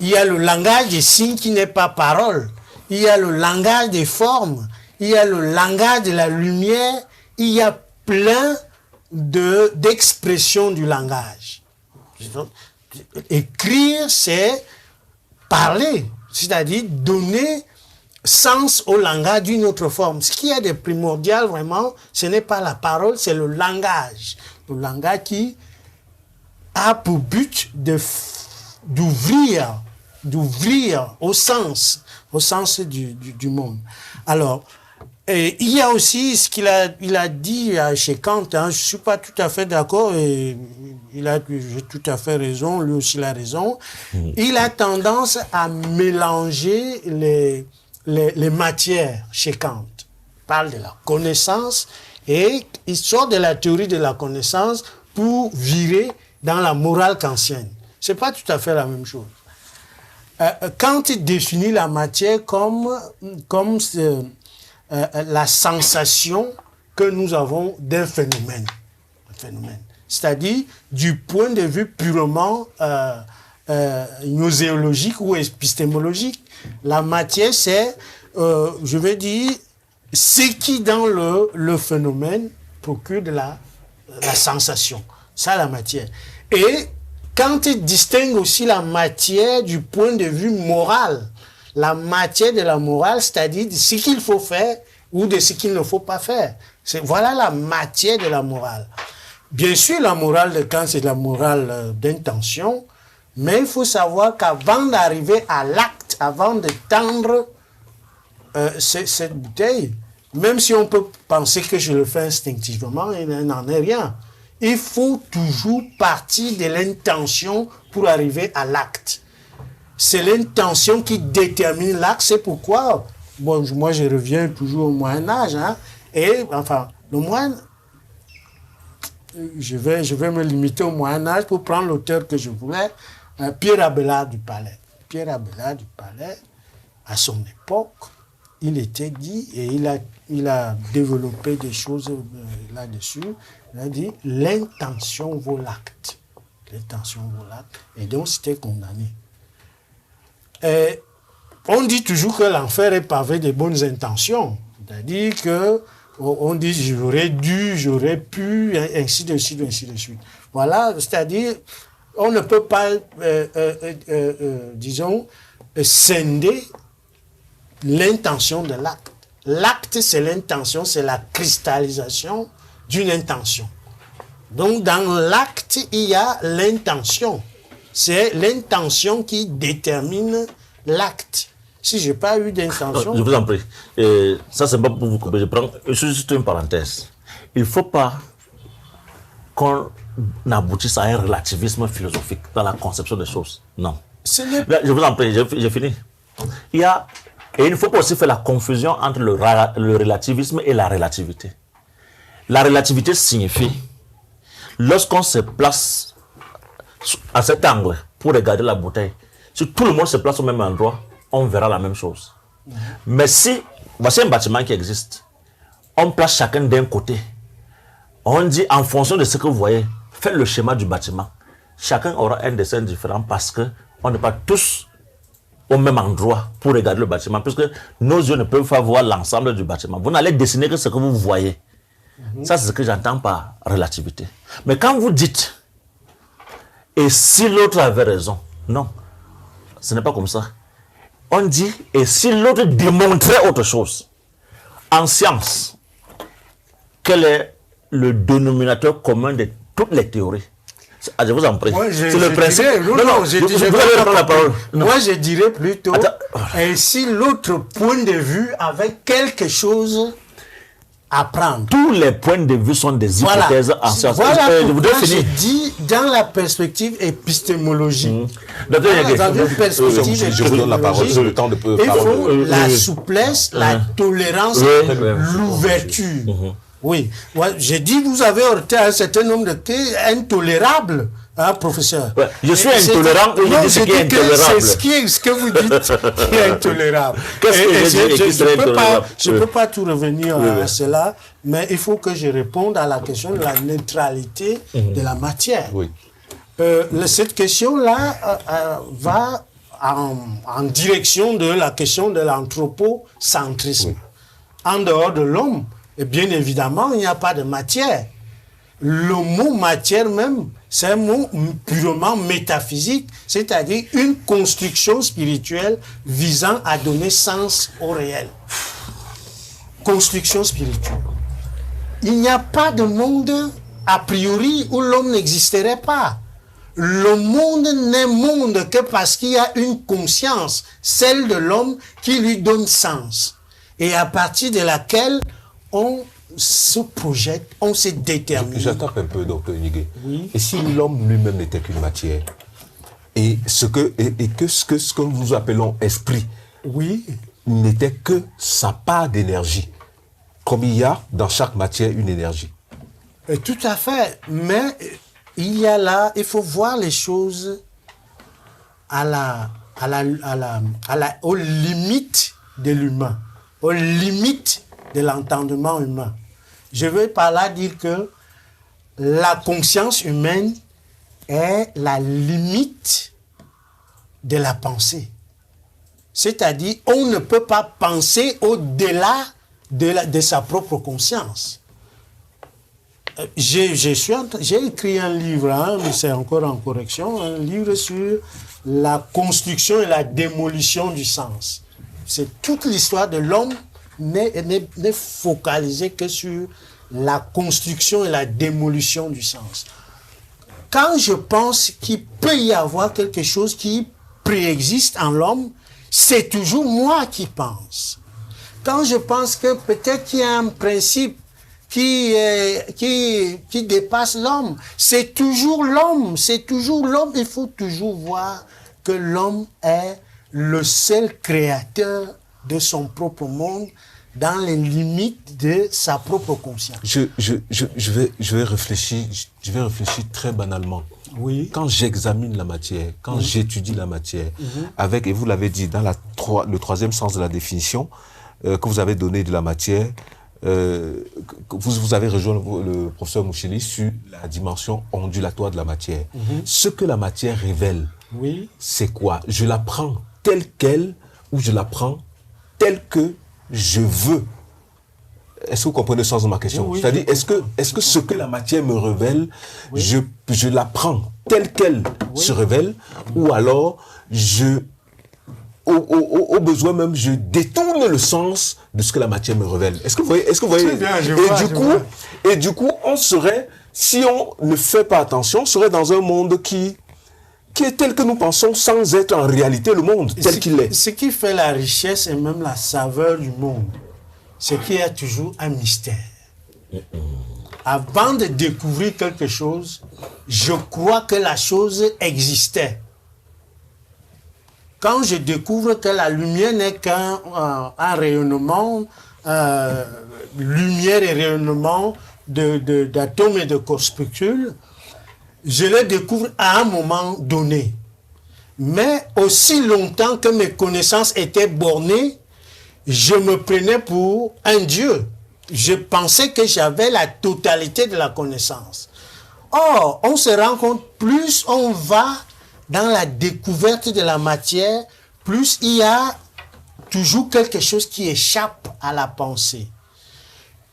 Il y a le langage des signes qui n'est pas parole. Il y a le langage des formes. Il y a le langage de la lumière. Il y a plein d'expressions du langage. Écrire, c'est parler, c'est-à-dire donner sens au langage d'une autre forme. Ce qui est de primordial vraiment, ce n'est pas la parole, c'est le langage. Le langage qui a pour but d'ouvrir au sens du monde. Alors, et il y a aussi ce qu'il a dit chez Kant, je ne suis pas tout à fait d'accord, et j'ai tout à fait raison, lui aussi il a raison. Il a tendance à mélanger les matières chez Kant. Il parle de la connaissance et il sort de la théorie de la connaissance pour virer dans la morale kantienne. Ce n'est pas tout à fait la même chose. Kant définit la matière comme la sensation que nous avons d'un phénomène. C'est-à-dire, du point de vue purement gnoséologique ou épistémologique, la matière, c'est, je vais dire, ce qui dans le phénomène procure de la sensation. Ça, la matière. Et quand il distingue aussi la matière du point de vue moral, la matière de la morale, c'est-à-dire de ce qu'il faut faire ou de ce qu'il ne faut pas faire. Voilà la matière de la morale. Bien sûr, la morale de Kant, c'est la morale d'intention, mais il faut savoir qu'avant d'arriver à l'acte, avant de tendre cette bouteille, même si on peut penser que je le fais instinctivement, il n'en est rien. Il faut toujours partir de l'intention pour arriver à l'acte. C'est l'intention qui détermine l'acte. C'est pourquoi, bon, moi je reviens toujours au Moyen-Âge, hein, et enfin, le Moyen, je vais me limiter au Moyen-Âge pour prendre l'auteur que je voulais, Pierre Abélard du Palais. Pierre Abélard du Palais, à son époque, il était dit, et il a développé des choses là-dessus, il a dit, l'intention vaut l'acte. L'intention vaut l'acte. Et donc, c'était condamné. Et on dit toujours que l'enfer est pavé de bonnes intentions. C'est-à-dire que on dit j'aurais dû, j'aurais pu, ainsi de suite, ainsi de suite. Voilà, c'est-à-dire, on ne peut pas, disons, scinder l'intention de l'acte. L'acte, c'est l'intention, c'est la cristallisation d'une intention. Donc, dans l'acte, il y a l'intention. C'est l'intention qui détermine l'acte. Si je n'ai pas eu d'intention... Je vous en prie. Ça, c'est pas pour vous couper. Je prends juste une parenthèse. Il ne faut pas qu'on aboutisse à un relativisme philosophique dans la conception des choses. Non. Là, je vous en prie, j'ai fini. Et il ne faut pas aussi faire la confusion entre le relativisme et la relativité. La relativité signifie, lorsqu'on se place à cet angle pour regarder la bouteille, si tout le monde se place au même endroit, on verra la même chose. Mais si, voici un bâtiment qui existe, on place chacun d'un côté, on dit en fonction de ce que vous voyez, faites le schéma du bâtiment. Chacun aura un dessin différent parce qu'on n'est pas tous au même endroit pour regarder le bâtiment, puisque nos yeux ne peuvent pas voir l'ensemble du bâtiment. Vous n'allez dessiner que ce que vous voyez. Ça, c'est ce que j'entends par relativité. Mais quand vous dites, et si l'autre avait raison, non, ce n'est pas comme ça. On dit, et si l'autre démontrait autre chose, en science, quel est le dénominateur commun de toutes les théories? Je vous en prie. C'est le principe. Moi, je dirais plutôt, et si l'autre point de vue avait quelque chose à prendre. Tous les points de vue sont des hypothèses en science. Voilà pourquoi je dis dans la perspective épistémologique. Dans une perspective je vous donne la parole, le temps de parole. Il faut la souplesse, la tolérance, l'ouverture. Oui, j'ai dit vous avez heurté un certain nombre de cas intolérables, hein, professeur. Ouais, je suis intolérant ou je dis ce qui est intolérable? C'est ce que vous dites qui est intolérable. Je ne peux pas tout revenir à cela, mais il faut que je réponde à la question de la neutralité de la matière. Oui. Cette question-là va en direction de la question de l'anthropocentrisme. Oui. En dehors de l'homme, et bien évidemment, il n'y a pas de matière. Le mot matière même, c'est un mot purement métaphysique, c'est-à-dire une construction spirituelle visant à donner sens au réel. Construction spirituelle. Il n'y a pas de monde a priori où l'homme n'existerait pas. Le monde n'est monde que parce qu'il y a une conscience, celle de l'homme, qui lui donne sens. Et à partir de laquelle on se projette, on se détermine. J'attaque un peu, docteur Nigué. Oui. Et si l'homme lui-même n'était qu'une matière, et ce que nous appelons esprit, oui, n'était que sa part d'énergie, comme il y a dans chaque matière une énergie. Tout à fait, mais il y a là, il faut voir les choses aux limites de l'humain, aux limites de l'entendement humain. Je veux par là dire que la conscience humaine est la limite de la pensée. C'est-à-dire, on ne peut pas penser au-delà de sa propre conscience. J'ai écrit un livre, hein, mais c'est encore en correction, un livre sur la construction et la démolition du sens. C'est toute l'histoire de l'homme n'est focalisée que sur la construction et la démolition du sens. Quand je pense qu'il peut y avoir quelque chose qui préexiste en l'homme, c'est toujours moi qui pense. Quand je pense que peut-être qu'il y a un principe qui dépasse l'homme, c'est toujours l'homme, il faut toujours voir que l'homme est le seul créateur de son propre monde dans les limites de sa propre conscience. Je vais réfléchir très banalement. Oui. Quand j'examine la matière, quand j'étudie la matière, avec, et vous l'avez dit, dans le troisième sens de la définition que vous avez donné de la matière, vous avez rejoint le professeur Moucheli sur la dimension ondulatoire de la matière. Ce que la matière révèle, c'est quoi? Je la prends telle qu'elle ou je la prends telle que je veux. Est-ce que vous comprenez le sens de ma question? C'est-à-dire, est-ce que ce que la matière me révèle, je la prends telle qu'elle se révèle, ou alors au besoin même, je détourne le sens de ce que la matière me révèle. Est-ce que vous voyez? Et du coup, on serait, si on ne fait pas attention, on serait dans un monde qui est tel que nous pensons sans être en réalité le monde tel qu'il est. Ce qui fait la richesse et même la saveur du monde, c'est qu'il y a toujours un mystère. Avant de découvrir quelque chose, je crois que la chose existait. quand je découvre que la lumière n'est qu'un un rayonnement, lumière et rayonnement d'atomes et de corpuscules, je le découvre à un moment donné. Mais aussi longtemps que mes connaissances étaient bornées, je me prenais pour un dieu. Je pensais que j'avais la totalité de la connaissance. Or, on se rend compte, plus on va dans la découverte de la matière, plus il y a toujours quelque chose qui échappe à la pensée.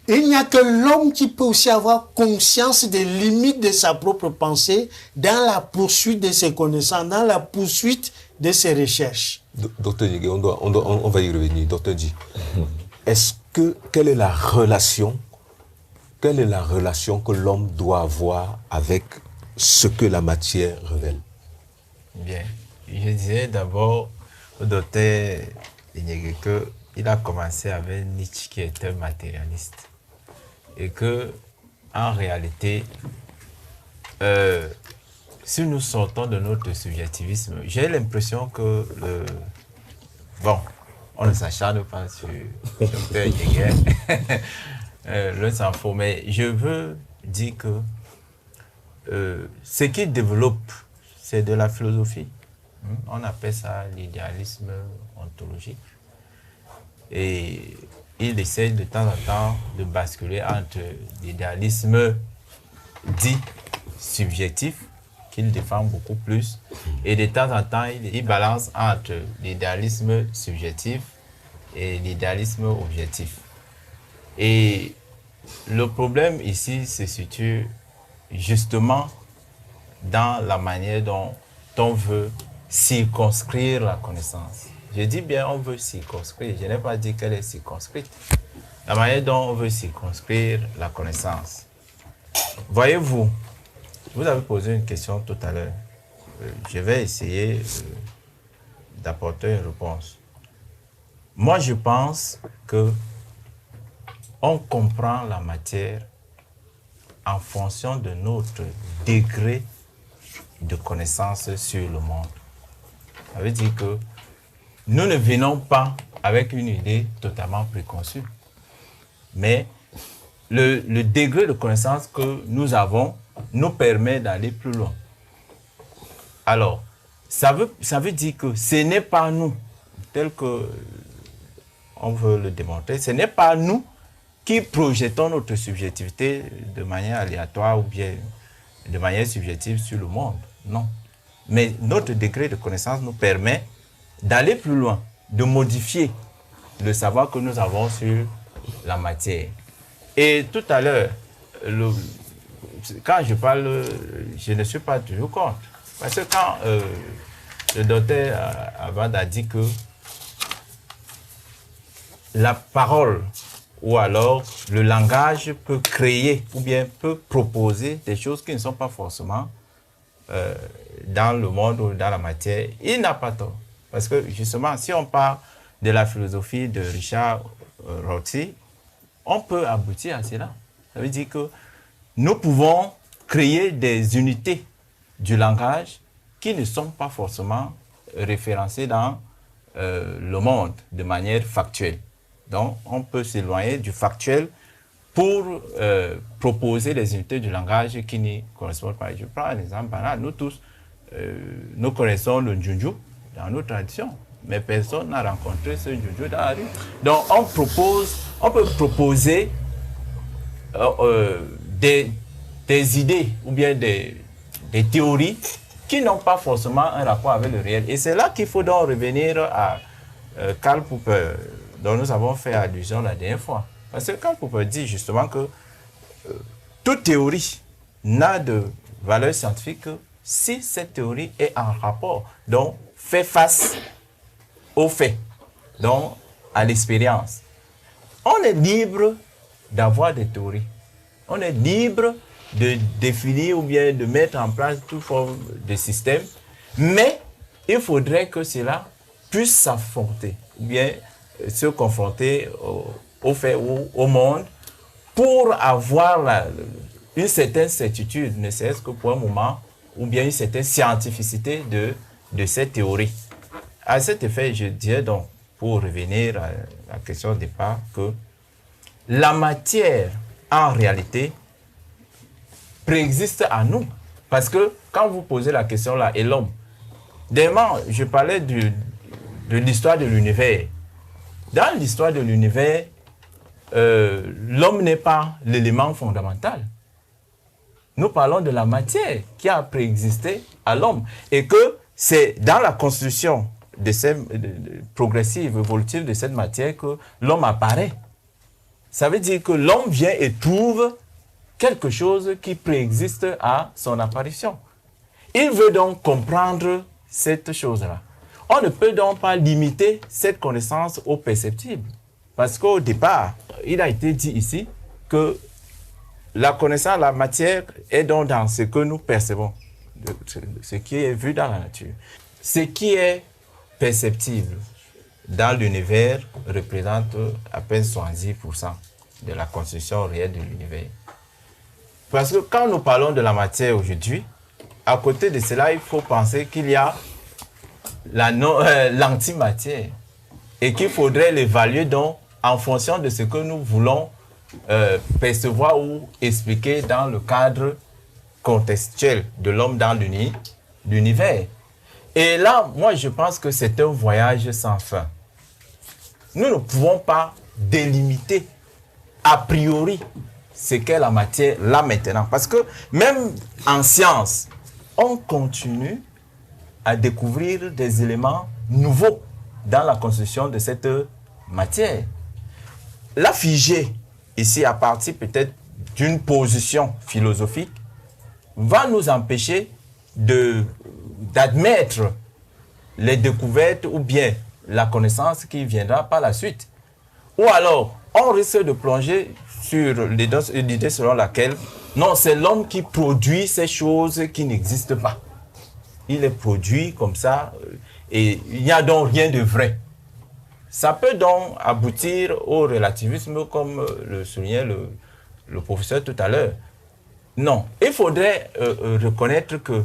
Il n'y a que l'homme qui peut aussi avoir conscience des limites de sa propre pensée dans la poursuite de ses connaissances, dans la poursuite de ses recherches. Docteur Nigué, on va y revenir. Docteur Di, quelle est la relation que l'homme doit avoir avec ce que la matière révèle? Bien. Je disais d'abord au docteur Nigué qu'il a commencé avec Nietzsche qui est un matérialiste. Et que, en réalité, si nous sortons de notre subjectivisme, j'ai l'impression que bon, on ne s'acharne pas sur le docteur Nigué, l'un s'en faut, mais je veux dire que ce qui développe, c'est de la philosophie. On appelle ça l'idéalisme ontologique. Et il essaie de temps en temps de basculer entre l'idéalisme dit subjectif, qu'il défend beaucoup plus, et de temps en temps, il balance entre l'idéalisme subjectif et l'idéalisme objectif. Et le problème ici se situe justement dans la manière dont on veut circonscrire la connaissance. Je dis bien on veut circonscrire, je n'ai pas dit qu'elle est circonscrite. La manière dont on veut circonscrire la connaissance. Voyez-vous, vous avez posé une question tout à l'heure. Je vais essayer d'apporter une réponse. Moi, je pense que on comprend la matière en fonction de notre degré de connaissance sur le monde. Ça veut dire que nous ne venons pas avec une idée totalement préconçue, mais le degré de connaissance que nous avons nous permet d'aller plus loin. Alors, ça veut dire que ce n'est pas nous, tel que on veut le démontrer, ce n'est pas nous qui projetons notre subjectivité de manière aléatoire ou bien de manière subjective sur le monde. Non. Mais notre degré de connaissance nous permet d'aller plus loin, de modifier le savoir que nous avons sur la matière. Et tout à l'heure, quand je parle, je ne suis pas toujours contre. Parce que quand le docteur Abad a dit que la parole ou alors le langage peut créer ou bien peut proposer des choses qui ne sont pas forcément dans le monde ou dans la matière, il n'a pas tort. Parce que justement, si on parle de la philosophie de Richard Rorty, on peut aboutir à cela. Ça veut dire que nous pouvons créer des unités du langage qui ne sont pas forcément référencées dans le monde de manière factuelle. Donc, on peut s'éloigner du factuel pour proposer des unités du langage qui ne correspondent pas. Je prends un exemple banal. Nous tous, nous connaissons le Njunju dans nos traditions, mais personne n'a rencontré ce Njunju dans la rue. Donc, on peut proposer des idées ou bien des théories qui n'ont pas forcément un rapport avec le réel. Et c'est là qu'il faut donc revenir à Karl Popper, dont nous avons fait allusion la dernière fois. Parce que Karl Popper dit justement que toute théorie n'a de valeur scientifique si cette théorie est en rapport, donc fait face aux faits, donc à l'expérience. On est libre d'avoir des théories. On est libre de définir ou bien de mettre en place toute forme de système, mais il faudrait que cela puisse s'affronter, ou bien se confronter aux faits ou au monde pour avoir une certaine certitude, ne serait-ce que pour un moment, ou bien une certaine scientificité de cette théorie. à cet effet, je dirais donc, pour revenir à la question de départ, que la matière, en réalité, préexiste à nous. Parce que quand vous posez la question là, et l'homme, demain, je parlais de l'histoire de l'univers. Dans l'histoire de l'univers, l'homme n'est pas l'élément fondamental. Nous parlons de la matière qui a préexisté à l'homme. Et que c'est dans la constitution progressive, évolutive de cette matière que l'homme apparaît. Ça veut dire que l'homme vient et trouve quelque chose qui préexiste à son apparition. Il veut donc comprendre cette chose-là. On ne peut donc pas limiter cette connaissance au perceptible. Parce qu'au départ, il a été dit ici que la connaissance, la matière est donc dans ce que nous percevons, ce qui est vu dans la nature. Ce qui est perceptible dans l'univers représente à peine 70% de la constitution réelle de l'univers. Parce que quand nous parlons de la matière aujourd'hui, à côté de cela, il faut penser qu'il y a l'antimatière et qu'il faudrait l'évaluer donc en fonction de ce que nous voulons percevoir ou expliquer dans le cadre contextuel de l'homme dans l'univers. Et là, moi, je pense que c'est un voyage sans fin. Nous ne pouvons pas délimiter a priori ce qu'est la matière là maintenant. Parce que même en science, on continue à découvrir des éléments nouveaux dans la construction de cette matière. La figer, ici, à partir peut-être d'une position philosophique, va nous empêcher d'admettre les découvertes ou bien la connaissance qui viendra par la suite. Ou alors, on risque de plonger sur l'idée selon laquelle, non, c'est l'homme qui produit ces choses qui n'existent pas. Il les produit comme ça, et il n'y a donc rien de vrai. Ça peut donc aboutir au relativisme, comme le soulignait le professeur tout à l'heure. Non, il faudrait reconnaître que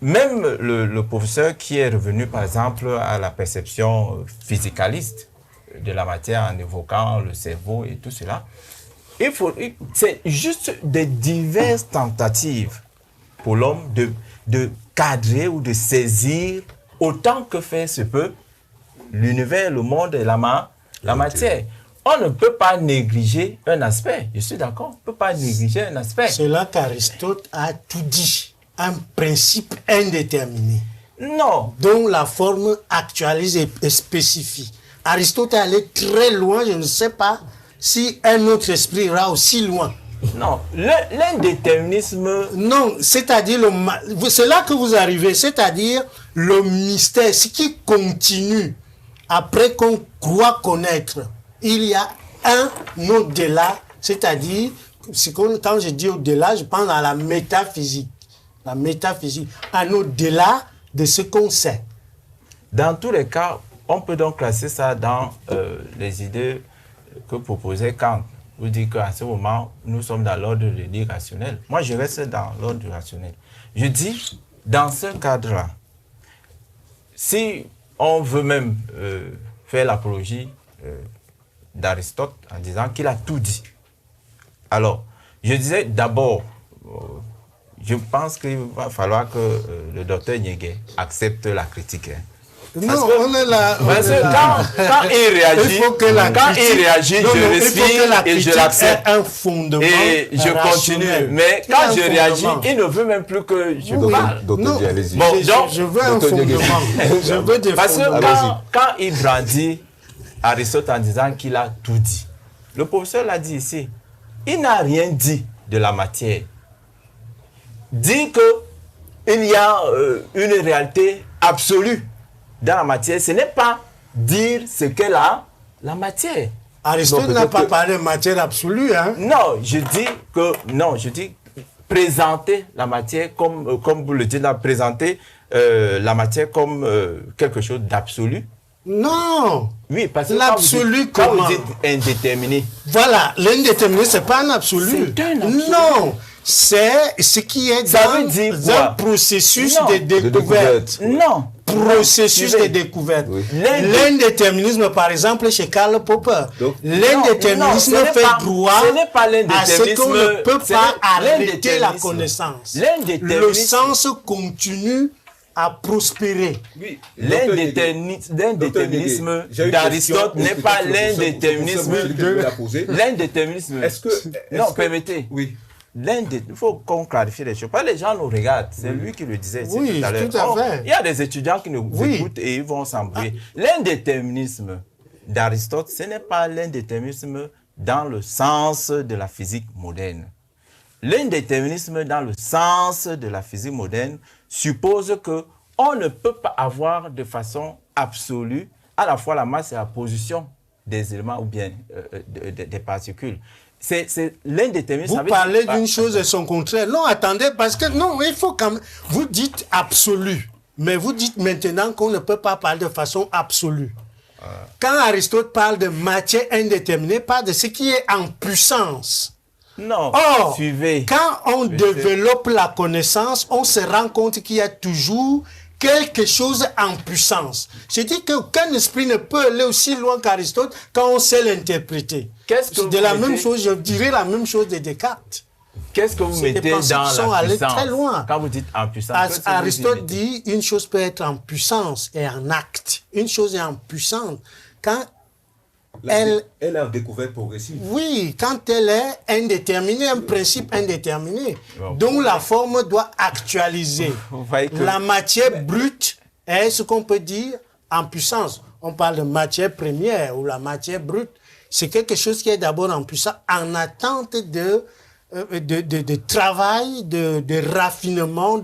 même le professeur qui est revenu, par exemple, à la perception physicaliste de la matière en évoquant le cerveau et tout cela, c'est juste des diverses tentatives pour l'homme de cadrer ou de saisir autant que faire se peut l'univers, le monde et la matière. On ne peut pas négliger un aspect. Je suis d'accord, on ne peut pas négliger un aspect. C'est là qu'Aristote a tout dit. Un principe indéterminé. Non. Dont la forme actualise et spécifie. Aristote est allé très loin, je ne sais pas si un autre esprit ira aussi loin. Non, l'indéterminisme... Non, c'est-à-dire, c'est là que vous arrivez, c'est-à-dire le mystère, ce qui continue après qu'on croit connaître. Il y a un au-delà, c'est-à-dire, quand je dis au-delà, je pense à la métaphysique. La métaphysique, un au-delà de ce qu'on sait. Dans tous les cas, on peut donc classer ça dans les idées que proposait Kant. Vous dites qu'à ce moment, nous sommes dans l'ordre de l'irrationnel. Moi, je reste dans l'ordre du rationnel. Je dis, dans ce cadre-là, si on veut même faire l'apologie d'Aristote en disant qu'il a tout dit, alors, je disais d'abord, je pense qu'il va falloir que le docteur Nyege accepte la critique. Hein. Non, on est là. Parce que quand il réagit, je respire et je l'accepte. Un fondement. Et je continue. Mais quand je réagis, il ne veut même plus que je parle. Non, allez-y. Bon, donc, je veux un fondement. Je veux des parce fondements. que quand il brandit Aristote en disant qu'il a tout dit, le professeur l'a dit ici, il n'a rien dit de la matière. Dire qu'il y a une réalité absolue dans la matière, ce n'est pas dire ce qu'est la matière. Aristote n'a pas parlé de matière absolue. Hein? Non, je dis présenter la matière comme vous le dites, présenter la matière comme quelque chose d'absolu. Non. Oui, parce que l'absolu, quand vous dites indéterminé. Voilà, l'indéterminé, ce n'est pas un absolu. C'est un absolu. Non. c'est ce qui est Ça dans veut dire un quoi? processus Non. de De découverte. Non. Processus de découverte. Oui. L'indéterminisme, par exemple, chez Karl Popper. Donc, L'indéterminisme non, ce n'est fait pas- droit ce n'est pas à ce qu'on ne peut ce pas n'est- arrêter la l'indéterminisme. connaissance. L'indéterminisme. Le sens continue à prospérer. Oui, L'indéterminisme d'Aristote n'est pas l'indéterminisme de... L'indéterminisme. Non, permettez. Oui. Il faut qu'on clarifie les choses. Pas les gens nous regardent. C'est lui qui le disait ici Oui, tout à l'heure. tout à fait. Il y a des étudiants qui nous Oui. écoutent et ils vont s'embrouiller. L'indéterminisme d'Aristote, ce n'est pas l'indéterminisme dans le sens de la physique moderne. L'indéterminisme dans le sens de la physique moderne suppose que on ne peut pas avoir de façon absolue à la fois la masse et la position des éléments ou bien des particules. C'est l'indéterminisme. Vous parlez d'une chose et son contraire. Non, attendez, parce que non, il faut quand même. Vous dites absolu, mais vous dites maintenant qu'on ne peut pas parler de façon absolue. Quand Aristote parle de matière indéterminée, parle de ce qui est en puissance. Non, Or, suivez. quand on développe la connaissance, on se rend compte qu'il y a toujours quelque chose en puissance. Je dis qu'aucun esprit ne peut aller aussi loin qu'Aristote quand on sait l'interpréter. Qu'est-ce que C'est de vous la mettez- même chose, je dirais la même chose de Descartes. Qu'est-ce que vous C'est des mettez pensées dans qui sont la allées puissance? très loin. Quand vous dites en puissance, qu'est-ce que vous y Aristote mettez? dit une chose peut être en puissance et en acte. Une chose est en puissance quand elle, a une découverte progressive. oui, quand elle est indéterminée, un principe indéterminé, Bon. dont la forme doit actualiser. Vous voyez que- La matière brute est ce qu'on peut dire en puissance. On parle de matière première ou la matière brute. C'est quelque chose qui est d'abord en puissance, en attente de travail, de raffinement,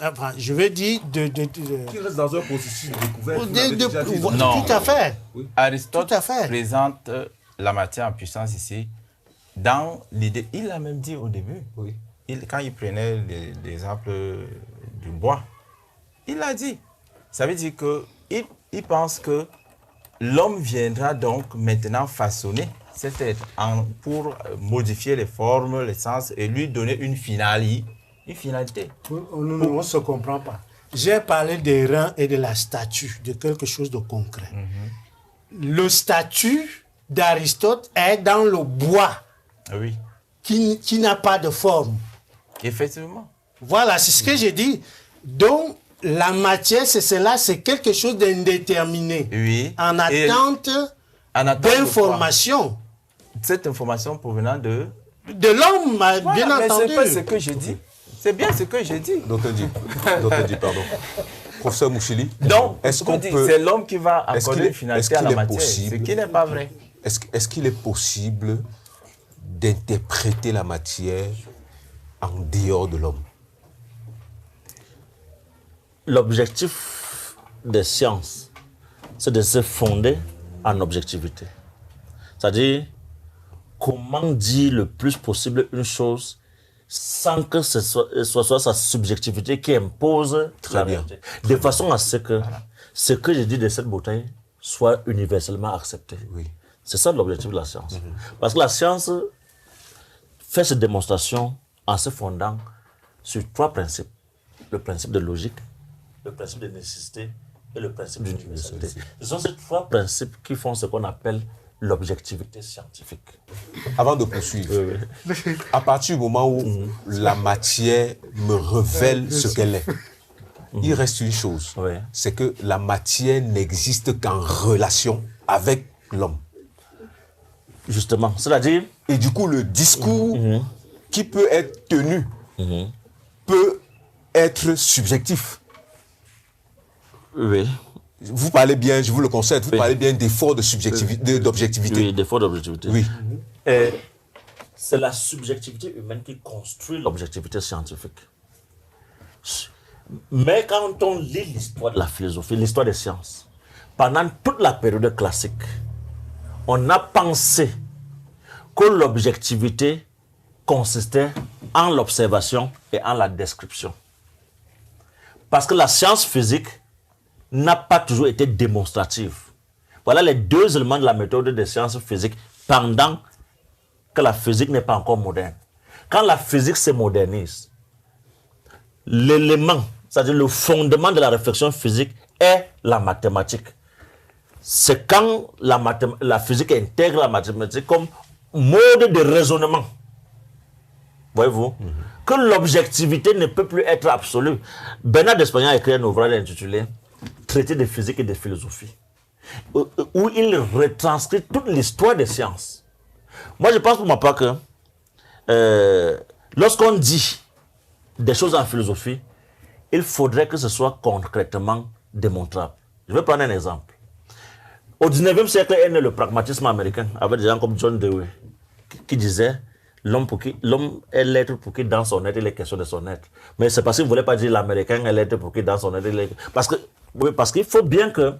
enfin, je veux dire, Qui reste dans un processus de découverte. vous de- l'avez déjà dit. Non. tout à fait. Aristote Tout à fait. présente la matière en puissance ici dans l'idée. Il l'a même dit au début. Oui. Quand il prenait l'exemple du bois, il l'a dit. Ça veut dire qu'il pense que l'homme viendra donc maintenant façonner cet être pour modifier les formes, les sens et lui donner une finalité. On ne se comprend pas. J'ai parlé des reins et de la statue, de quelque chose de concret. Le statut d'Aristote est dans le bois Oui, qui n'a pas de forme. effectivement. Voilà, c'est ce que j'ai dit. Donc, la matière, c'est cela, c'est quelque chose d'indéterminé. Oui. En Et attente en attente de d'information. quoi? Cette information provenant de... De l'homme, bien Voilà, mais entendu. c'est pas ce que je dis. C'est bien ce que j'ai dit. Docteur Di, pardon. Professeur Mouchili, Donc, est-ce qu'on peut... c'est l'homme qui va est-ce accorder qu'il est- une finalité est-ce à qu'il la est matière, possible- ce qui n'est pas vrai. Est-ce qu'il est possible d'interpréter la matière en dehors de l'homme? L'objectif des sciences, c'est de se fonder en objectivité. C'est-à-dire, comment dire le plus possible une chose sans que ce soit sa subjectivité qui impose la bien. réalité. De façon à ce que ce que je dis de cette bouteille soit universellement accepté. Oui. C'est ça l'objectif de la science. Parce que la science fait ses démonstrations en se fondant sur trois principes. Le principe de logique, le principe de nécessité et le principe d'universalité. Ce sont ces trois principes qui font ce qu'on appelle l'objectivité scientifique. Avant de poursuivre, à partir du moment où la matière me révèle ce qu'elle est, il reste une chose, Oui. c'est que la matière n'existe qu'en relation avec l'homme. Justement, c'est-à-dire, Et du coup, le discours qui peut être tenu peut être subjectif. oui, Vous parlez bien, je vous le concède, vous Oui. parlez bien d'effort de subjectivité, d'objectivité. oui, défaut d'objectivité. Oui. Et c'est la subjectivité humaine qui construit l'objectivité scientifique. Mais quand on lit l'histoire de la philosophie, l'histoire des sciences, pendant toute la période classique, on a pensé que l'objectivité consistait en l'observation et en la description. Parce que la science physique n'a pas toujours été démonstrative. Voilà les deux éléments de la méthode des sciences physiques pendant que la physique n'est pas encore moderne. quand la physique se modernise, l'élément, c'est-à-dire le fondement de la réflexion physique est la mathématique. C'est quand la physique intègre la mathématique comme mode de raisonnement, voyez-vous, que l'objectivité ne peut plus être absolue. Bernard d'Espagne a écrit un ouvrage intitulé Traité de physique et de philosophie, où il retranscrit toute l'histoire des sciences. Moi, je pense pour ma part que lorsqu'on dit des choses en philosophie, il faudrait que ce soit concrètement démontrable. Je vais prendre un exemple. Au 19e siècle est né le pragmatisme américain, avec des gens comme John Dewey, qui disait l'homme est l'être pour qui dans son être il est question de son être. Mais c'est parce qu'il ne voulait pas dire l'américain est l'être pour qui dans son être il est... Parce qu'il faut bien que...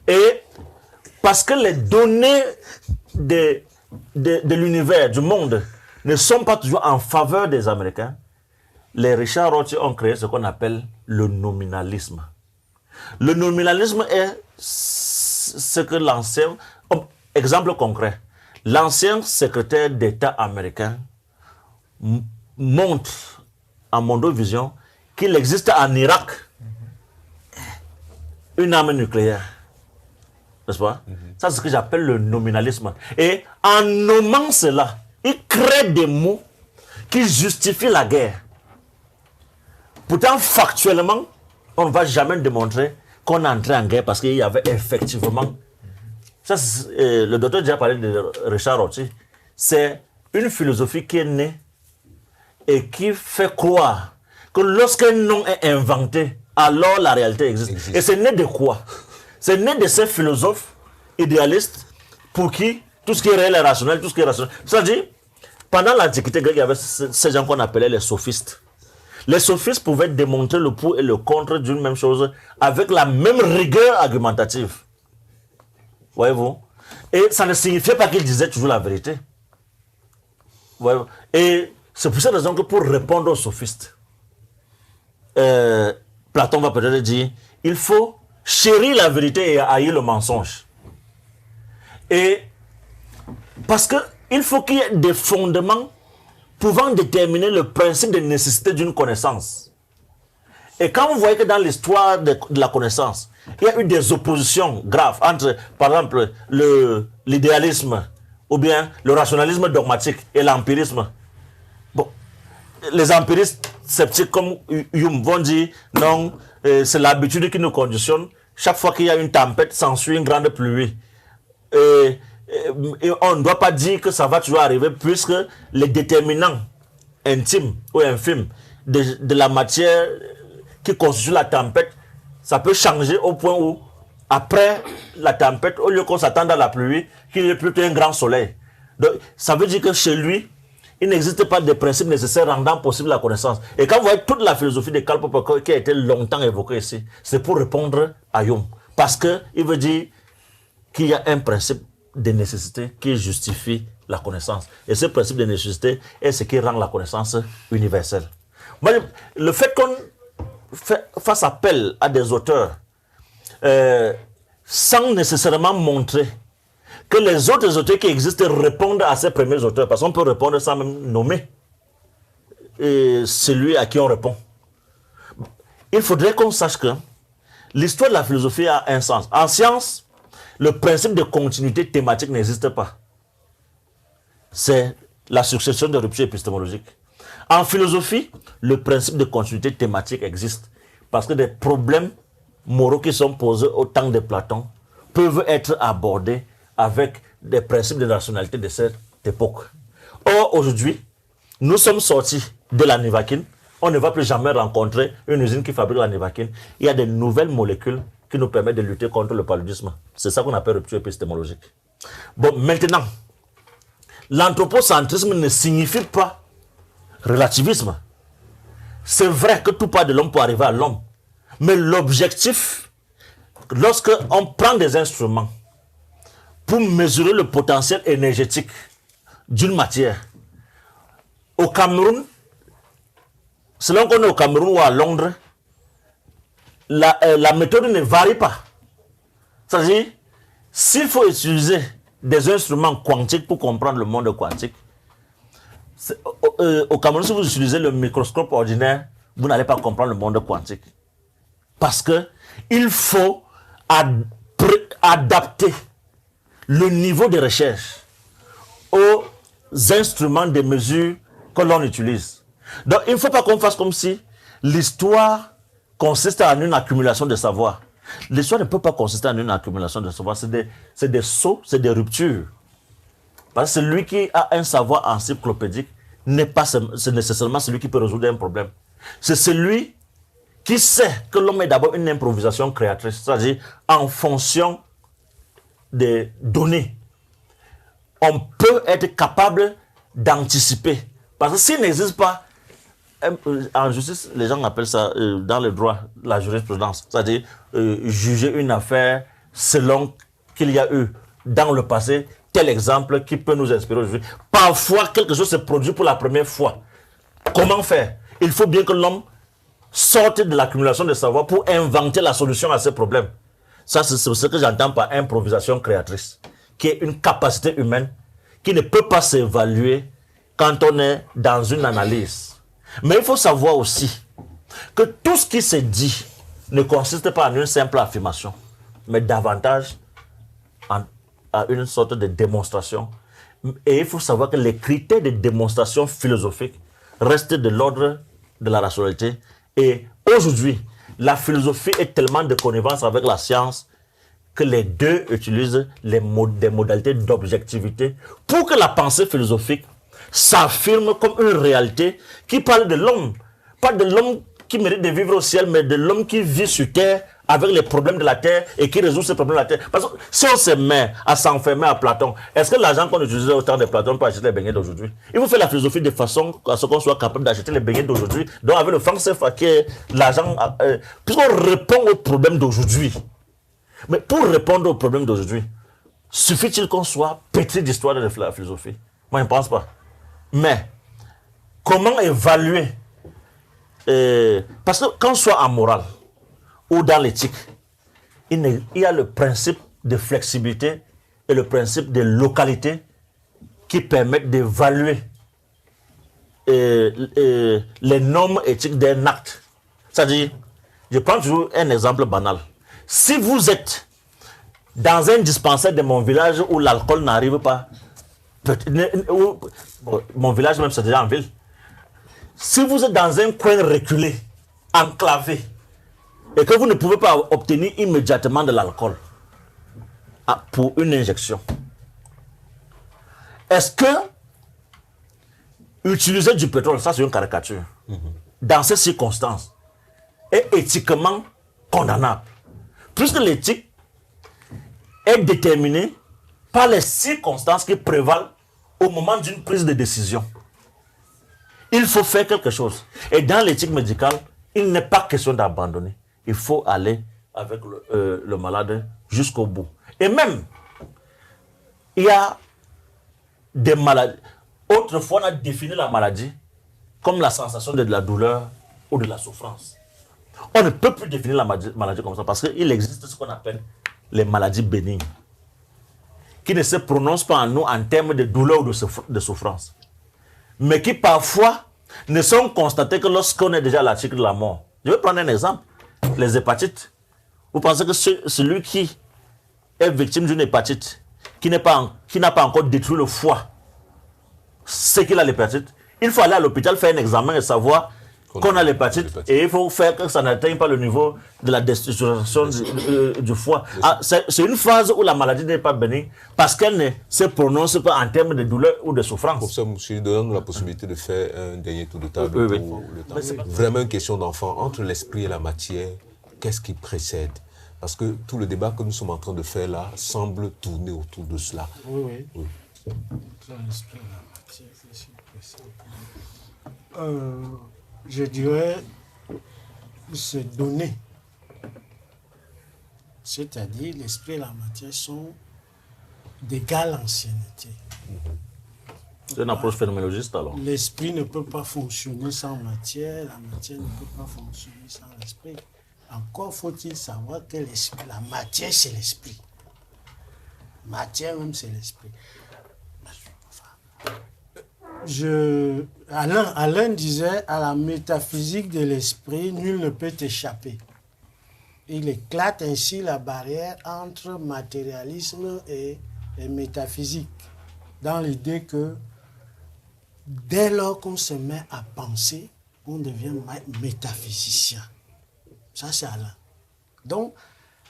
Et parce que les données de l'univers, du monde, ne sont pas toujours en faveur des Américains, les Richard Rorty ont créé ce qu'on appelle le nominalisme. Le nominalisme est ce que l'ancien... Exemple concret. L'ancien secrétaire d'État américain montre en Mondovision qu'il existe en Irak une arme nucléaire. N'est-ce pas? Ça, c'est ce que j'appelle le nominalisme. Et en nommant cela, il crée des mots qui justifient la guerre. Pourtant, factuellement, on ne va jamais démontrer qu'on est entré en guerre parce qu'il y avait effectivement... Ça, le docteur a déjà parlé de Richard Rorty. C'est une philosophie qui est née et qui fait croire que lorsqu'un nom est inventé, alors la réalité existe. Et c'est né de quoi? C'est né de ces philosophes idéalistes pour qui tout ce qui est réel est rationnel, tout ce qui est rationnel. C'est-à-dire, pendant l'Antiquité grecque, il y avait ces gens qu'on appelait les sophistes. Les sophistes pouvaient démontrer le pour et le contre d'une même chose avec la même rigueur argumentative. Voyez-vous? Et ça ne signifiait pas qu'ils disaient toujours la vérité. Voyez-vous? Et c'est pour cette raison que pour répondre aux sophistes, Platon va peut-être dire, il faut chérir la vérité et haïr le mensonge. Et parce qu'il faut qu'il y ait des fondements pouvant déterminer le principe de nécessité d'une connaissance. Et quand vous voyez que dans l'histoire de la connaissance, il y a eu des oppositions graves entre, par exemple, l'idéalisme ou bien le rationalisme dogmatique et l'empirisme. Bon, les empiristes sceptiques comme Hume vont dire non, c'est l'habitude qui nous conditionne. Chaque fois qu'il y a une tempête, s'ensuit une grande pluie. Et on ne doit pas dire que ça va toujours arriver puisque les déterminants intimes ou infimes de la matière qui constitue la tempête, ça peut changer au point où, après la tempête, au lieu qu'on s'attende à la pluie, qu'il y ait plutôt un grand soleil. Donc, ça veut dire que chez lui, il n'existe pas de principes nécessaires rendant possible la connaissance. Et quand vous voyez toute la philosophie de Karl Popper qui a été longtemps évoquée ici, c'est pour répondre à Hume. Parce qu'il veut dire qu'il y a un principe de nécessité qui justifie la connaissance. Et ce principe de nécessité est ce qui rend la connaissance universelle. Moi, le fait qu'on fasse appel à des auteurs sans nécessairement montrer que les autres auteurs qui existent répondent à ces premiers auteurs, parce qu'on peut répondre sans même nommer celui à qui on répond. Il faudrait qu'on sache que l'histoire de la philosophie a un sens. En science, le principe de continuité thématique n'existe pas. C'est la succession de ruptures épistémologiques. En philosophie, le principe de continuité thématique existe parce que des problèmes moraux qui sont posés au temps de Platon peuvent être abordés avec des principes de rationalité de cette époque. Or, aujourd'hui, nous sommes sortis de la nivaquine. On ne va plus jamais rencontrer une usine qui fabrique la nivaquine. Il y a de nouvelles molécules qui nous permettent de lutter contre le paludisme. C'est ça qu'on appelle rupture épistémologique. Bon, maintenant, l'anthropocentrisme ne signifie pas relativisme. C'est vrai que tout part de l'homme pour arriver à l'homme. Mais l'objectif, lorsque on prend des instruments pour mesurer le potentiel énergétique d'une matière, au Cameroun, selon qu'on est au Cameroun ou à Londres, la méthode ne varie pas. C'est-à-dire, s'il faut utiliser des instruments quantiques pour comprendre le monde quantique, Au Cameroun, si vous utilisez le microscope ordinaire, vous n'allez pas comprendre le monde quantique. Parce que il faut adapter le niveau de recherche aux instruments de mesure que l'on utilise. Donc, il ne faut pas qu'on fasse comme si l'histoire consiste en une accumulation de savoir. L'histoire ne peut pas consister en une accumulation de savoir. C'est des sauts, c'est des ruptures. Parce que celui qui a un savoir encyclopédique n'est pas nécessairement celui qui peut résoudre un problème. C'est celui qui sait que l'homme est d'abord une improvisation créatrice, c'est-à-dire en fonction des données. On peut être capable d'anticiper. Parce que s'il n'existe pas, en justice, les gens appellent ça, dans le droit, la jurisprudence, c'est-à-dire juger une affaire selon qu'il y a eu dans le passé tel exemple qui peut nous inspirer aujourd'hui. Parfois, quelque chose se produit pour la première fois. Comment faire? Il faut bien que l'homme sorte de l'accumulation de savoir pour inventer la solution à ces problèmes. Ça, c'est ce que j'entends par improvisation créatrice, qui est une capacité humaine qui ne peut pas s'évaluer quand on est dans une analyse. Mais il faut savoir aussi que tout ce qui se dit ne consiste pas en une simple affirmation, mais davantage à une sorte de démonstration. Et il faut savoir que les critères de démonstration philosophique restent de l'ordre de la rationalité. Et aujourd'hui, la philosophie est tellement de connivence avec la science que les deux utilisent des modalités d'objectivité pour que la pensée philosophique s'affirme comme une réalité qui parle de l'homme. Pas de l'homme qui mérite de vivre au ciel, mais de l'homme qui vit sur terre avec les problèmes de la terre et qui résout ces problèmes de la terre. Parce que si on se met à s'enfermer à Platon, est-ce que l'argent qu'on utilisait au temps de Platon peut acheter les beignets d'aujourd'hui? Il faut faire la philosophie de façon à ce qu'on soit capable d'acheter les beignets d'aujourd'hui. Donc avec le franc CFA qui est l'argent, puisqu'on répond aux problèmes d'aujourd'hui. Mais pour répondre aux problèmes d'aujourd'hui, suffit-il qu'on soit pétri d'histoire de la philosophie? Moi, je ne pense pas. Mais, comment évaluer parce que quand on soit en morale ou dans l'éthique, il y a le principe de flexibilité et le principe de localité qui permettent d'évaluer les normes éthiques d'un acte. C'est-à-dire, je prends toujours un exemple banal. Si vous êtes dans un dispensaire de mon village où l'alcool n'arrive pas, mon village même c'est déjà en ville. Si vous êtes dans un coin reculé, enclavé, et que vous ne pouvez pas obtenir immédiatement de l'alcool pour une injection, est-ce que utiliser du pétrole, ça c'est une caricature, dans ces circonstances, est éthiquement condamnable? Puisque l'éthique est déterminée par les circonstances qui prévalent au moment d'une prise de décision. Il faut faire quelque chose. Et dans l'éthique médicale, il n'est pas question d'abandonner. Il faut aller avec le malade jusqu'au bout. Et même, il y a des maladies. Autrefois, on a défini la maladie comme la sensation de la douleur ou de la souffrance. On ne peut plus définir la maladie comme ça parce qu'il existe ce qu'on appelle les maladies bénignes qui ne se prononcent pas en nous en termes de douleur ou de souffrance, mais qui parfois ne sont constatées que lorsqu'on est déjà à l'article de la mort. Je vais prendre un exemple. Les hépatites. Vous pensez que celui qui est victime d'une hépatite, qui n'a pas encore détruit le foie, c'est qu'il a l'hépatite, il faut aller à l'hôpital faire un examen et savoir qu'on a l'hépatite, et il faut faire que ça n'atteigne pas le niveau de la destruction du foie. C'est une phase où la maladie n'est pas bénigne parce qu'elle ne se prononce pas en termes de douleur ou de souffrance. Pour ça, je lui donne la possibilité de faire un dernier tour de table pour le temps. Vraiment une question d'enfant. Entre l'esprit et la matière, qu'est-ce qui précède? Parce que tout le débat que nous sommes en train de faire là semble tourner autour de cela. Oui. Entre l'esprit et la matière, qu'est-ce qui précède? Je dirais se donner. C'est-à-dire l'esprit et la matière sont d'égale ancienneté. C'est une approche phénoménologiste alors. L'esprit ne peut pas fonctionner sans matière, la matière ne peut pas fonctionner sans l'esprit. Encore faut-il savoir que la matière c'est l'esprit. Matière même c'est l'esprit. Alain disait, à la métaphysique de l'esprit, nul ne peut échapper. Il éclate ainsi la barrière entre matérialisme et métaphysique, dans l'idée que dès lors qu'on se met à penser, on devient métaphysicien. Ça, c'est Alain. Donc,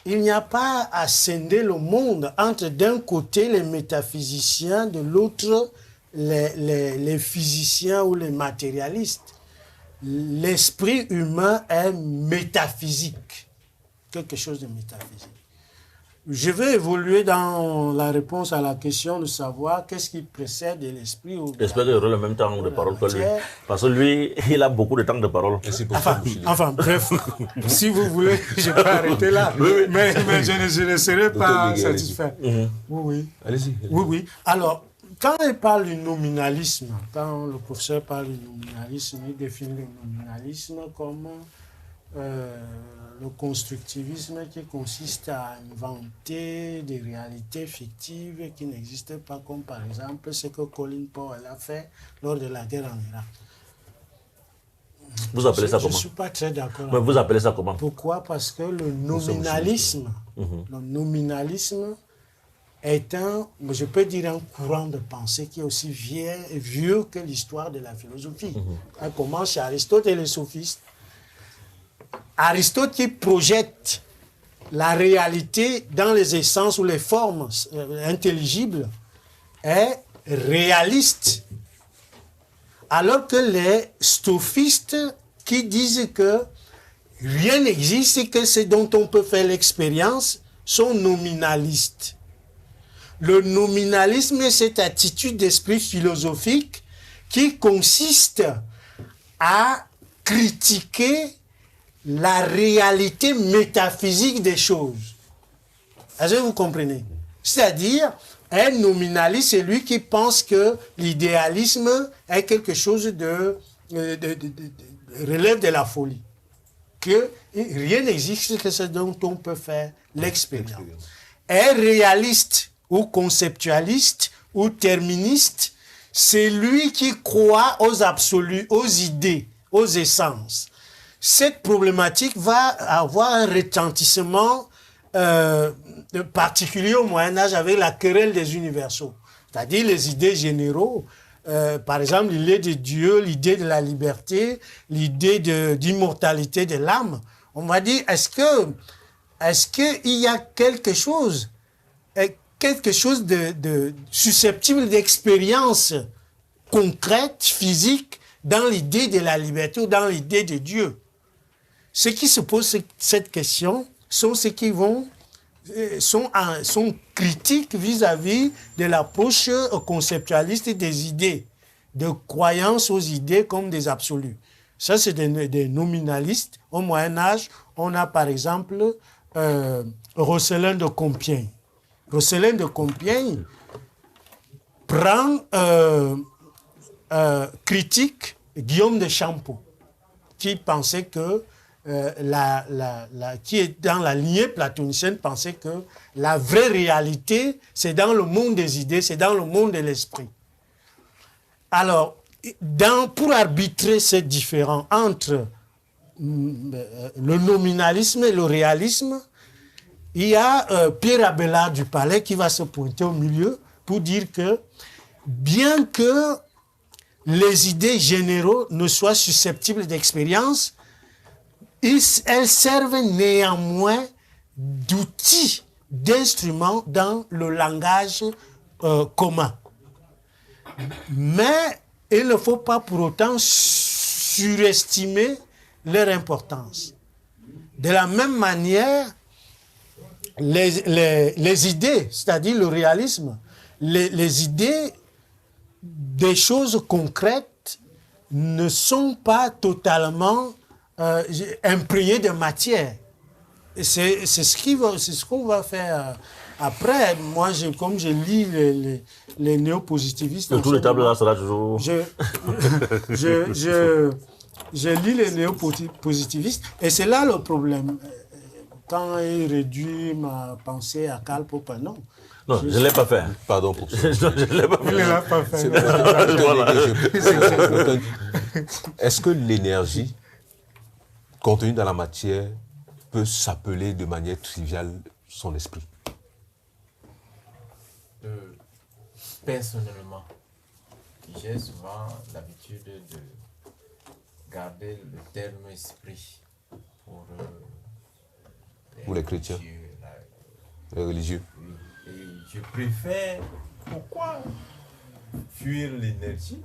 il n'y a pas à scinder le monde entre d'un côté les métaphysiciens, de l'autre les physiciens ou les matérialistes. L'esprit humain est métaphysique, quelque chose de métaphysique. Je vais évoluer dans la réponse à la question de savoir qu'est-ce qui précède l'esprit. J'espère qu'il y aura le même temps de parole que lui. Parce que lui, il a beaucoup de temps de parole. Enfin, bref, si vous voulez, je peux arrêter là. Mais je ne serai pas satisfait. Oui. Allez-y. Oui. Alors, quand il parle du nominalisme, quand le professeur parle du nominalisme, il définit le nominalisme comme le constructivisme qui consiste à inventer des réalités fictives qui n'existent pas, comme par exemple ce que Colin Powell a fait lors de la guerre en Irak. Vous appelez ça comment? Je ne suis pas très d'accord. Mais vous appelez ça comment? Pourquoi? Parce que le nominalisme est je peux dire un courant de pensée qui est aussi vieux que l'histoire de la philosophie. On commence chez Aristote et les sophistes. Aristote qui projette la réalité dans les essences ou les formes intelligibles est réaliste. Alors que les sophistes qui disent que rien n'existe et que c'est dont on peut faire l'expérience sont nominalistes. Le nominalisme est cette attitude d'esprit philosophique qui consiste à critiquer la réalité métaphysique des choses. Est-ce que vous comprenez? C'est-à-dire, un nominaliste, c'est lui qui pense que l'idéalisme est quelque chose relève de la folie. Que rien n'existe que ce dont on peut faire l'expérience. Un réaliste ou conceptualiste ou terministe, c'est lui qui croit aux absolus, aux idées, aux essences. Cette problématique va avoir un retentissement particulier au Moyen-Âge avec la querelle des universaux, c'est-à-dire les idées généraux. Par exemple, l'idée de Dieu, l'idée de la liberté, l'idée d'immortalité de l'âme. On va dire, est-ce qu'il y a quelque chose de susceptible d'expérience concrète, physique, dans l'idée de la liberté ou dans l'idée de Dieu? Ceux qui se posent cette question sont ceux qui sont critiques vis-à-vis de l'approche conceptualiste des idées, de croyance aux idées comme des absolus. Ça, c'est des nominalistes. Au Moyen-Âge, on a par exemple Rosselin de Compiègne. Rosselin de Compiègne critique Guillaume de Champeau, qui pensait que qui est dans la lignée platonicienne, pensait que la vraie réalité, c'est dans le monde des idées, c'est dans le monde de l'esprit. Alors, pour arbitrer ces différends entre le nominalisme et le réalisme, il y a Pierre Abélard du Palais qui va se pointer au milieu pour dire que bien que les idées généraux ne soient susceptibles d'expérience, elles servent néanmoins d'outils, d'instruments dans le langage commun. Mais il ne faut pas pour autant surestimer leur importance. De la même manière, les idées, c'est-à-dire le réalisme, les idées des choses concrètes ne sont pas totalement imprégnées de matière. C'est ce qu'on va faire après. Moi, comme je lis les néopositivistes... Et tous les tables là sera toujours... Je lis les néopositivistes et c'est là le problème. Quand il réduit ma pensée à Karl Popper, non. Non, je ne l'ai pas fait. Pardon pour ça. Non, je ne l'ai pas Il ne fait. l'a pas fait. Est-ce que l'énergie contenue dans la matière peut s'appeler de manière triviale son esprit? Personnellement, j'ai souvent l'habitude de garder le terme esprit pour les chrétiens, religieux, les religieux. Et je préfère, pourquoi fuir l'énergie?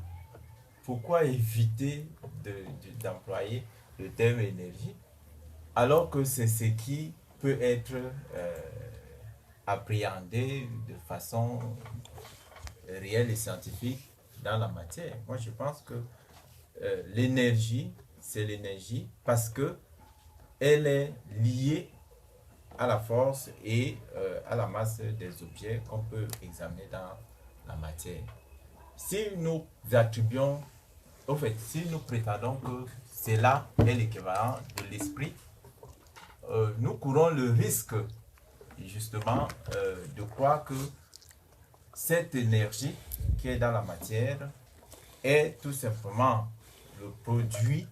Pourquoi éviter d'employer le terme énergie alors que c'est ce qui peut être appréhendé de façon réelle et scientifique dans la matière. Moi, je pense que l'énergie, c'est l'énergie parce que elle est liée à la force et à la masse des objets qu'on peut examiner dans la matière. Si nous attribuons, au fait, si nous prétendons que cela est l'équivalent de l'esprit, nous courons le risque justement de croire que cette énergie qui est dans la matière est tout simplement le produit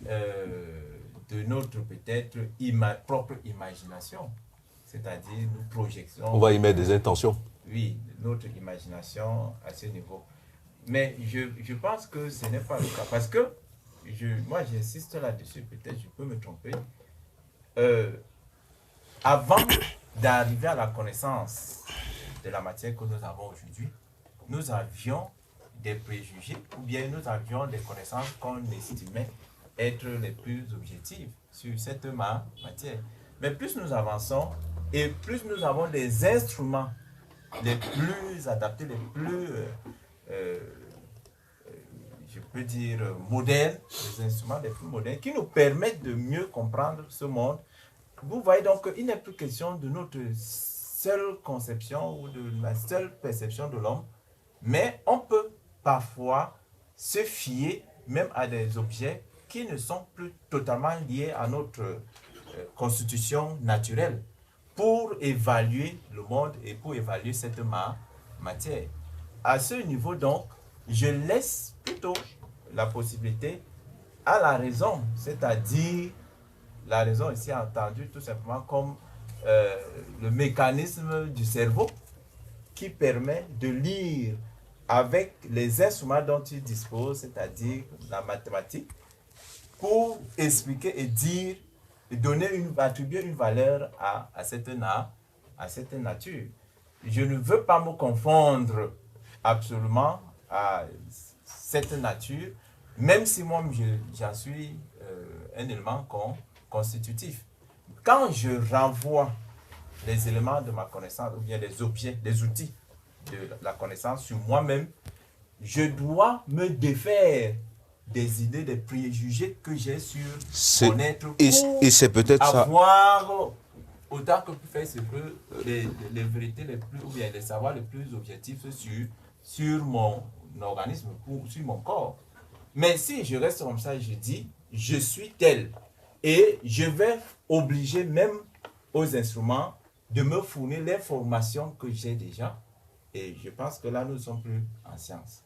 de notre peut-être propre imagination, c'est-à-dire nous projections. On va y mettre des intentions. Oui, notre imagination à ce niveau. Mais je pense que ce n'est pas le cas parce que moi j'insiste là-dessus, peut-être je peux me tromper. Avant d'arriver à la connaissance de la matière que nous avons aujourd'hui, nous avions des préjugés ou bien nous avions des connaissances qu'on estimait être les plus objectives sur cette matière. Mais plus nous avançons et plus nous avons des instruments les plus adaptés, les plus, je peux dire, modernes, les instruments les plus modernes qui nous permettent de mieux comprendre ce monde. Vous voyez donc qu'il n'est plus question de notre seule conception ou de la seule perception de l'homme, mais on peut parfois se fier même à des objets qui ne sont plus totalement liés à notre constitution naturelle pour évaluer le monde et pour évaluer cette matière. À ce niveau donc, je laisse plutôt la possibilité à la raison, c'est-à-dire la raison ici entendue tout simplement comme le mécanisme du cerveau qui permet de lire avec les instruments dont il dispose, c'est-à-dire la mathématique, pour expliquer et dire, et attribuer une valeur à cette nature. Je ne veux pas me confondre absolument à cette nature, même si moi j'en suis un élément constitutif. Quand je renvoie les éléments de ma connaissance, ou bien les objets, les outils de la connaissance sur moi-même, je dois me défaire des idées, des préjugés que j'ai sur mon être pour et c'est peut-être avoir, autant que faire se peut, les vérités les plus, ou bien les savoirs les plus objectifs sur mon organisme, sur mon corps. Mais si je reste comme ça, je dis, je suis tel. Et je vais obliger même aux instruments de me fournir l'information que j'ai déjà. Et je pense que là, nous ne sommes plus en science.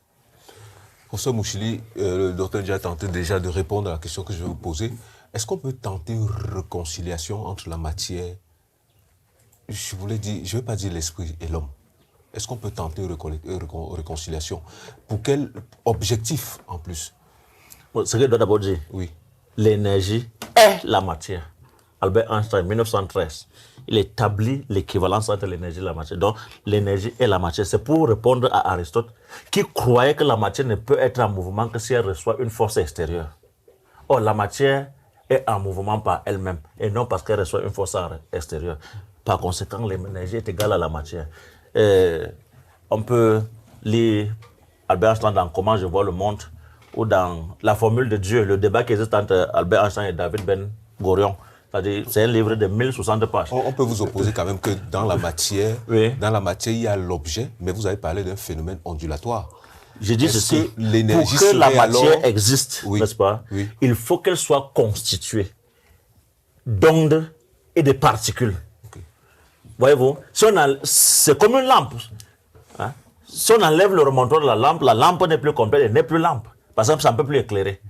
Professeur Mouchili, le docteur Dia a tenté déjà de répondre à la question que je vais vous poser. Est-ce qu'on peut tenter une réconciliation entre la matière, je voulais dire, je ne vais pas dire l'esprit et l'homme. Est-ce qu'on peut tenter une réconciliation? Pour quel objectif en plus? Ce que je dois d'abord dire, oui. L'énergie est la matière. Albert Einstein, 1913, il établit l'équivalence entre l'énergie et la matière. Donc, l'énergie et la matière, c'est pour répondre à Aristote, qui croyait que la matière ne peut être en mouvement que si elle reçoit une force extérieure. Or, la matière est en mouvement par elle-même, et non parce qu'elle reçoit une force extérieure. Par conséquent, l'énergie est égale à la matière. On peut lire Albert Einstein dans Comment je vois le monde, ou dans La formule de Dieu, le débat qui existe entre Albert Einstein et David Ben Gurion. C'est un livre de 1060 pages. On peut vous opposer quand même que dans la matière, oui. Dans la matière, il y a l'objet, mais vous avez parlé d'un phénomène ondulatoire. Je dis ceci, que l'énergie pour que la matière alors... existe, oui. n'est-ce pas, oui. Il faut qu'elle soit constituée d'ondes et de particules. Okay. Voyez-vous, c'est comme une lampe. Hein? Si on enlève le remontant de la lampe n'est plus complète, elle n'est plus lampe. Par exemple, ça ne peut plus éclairer.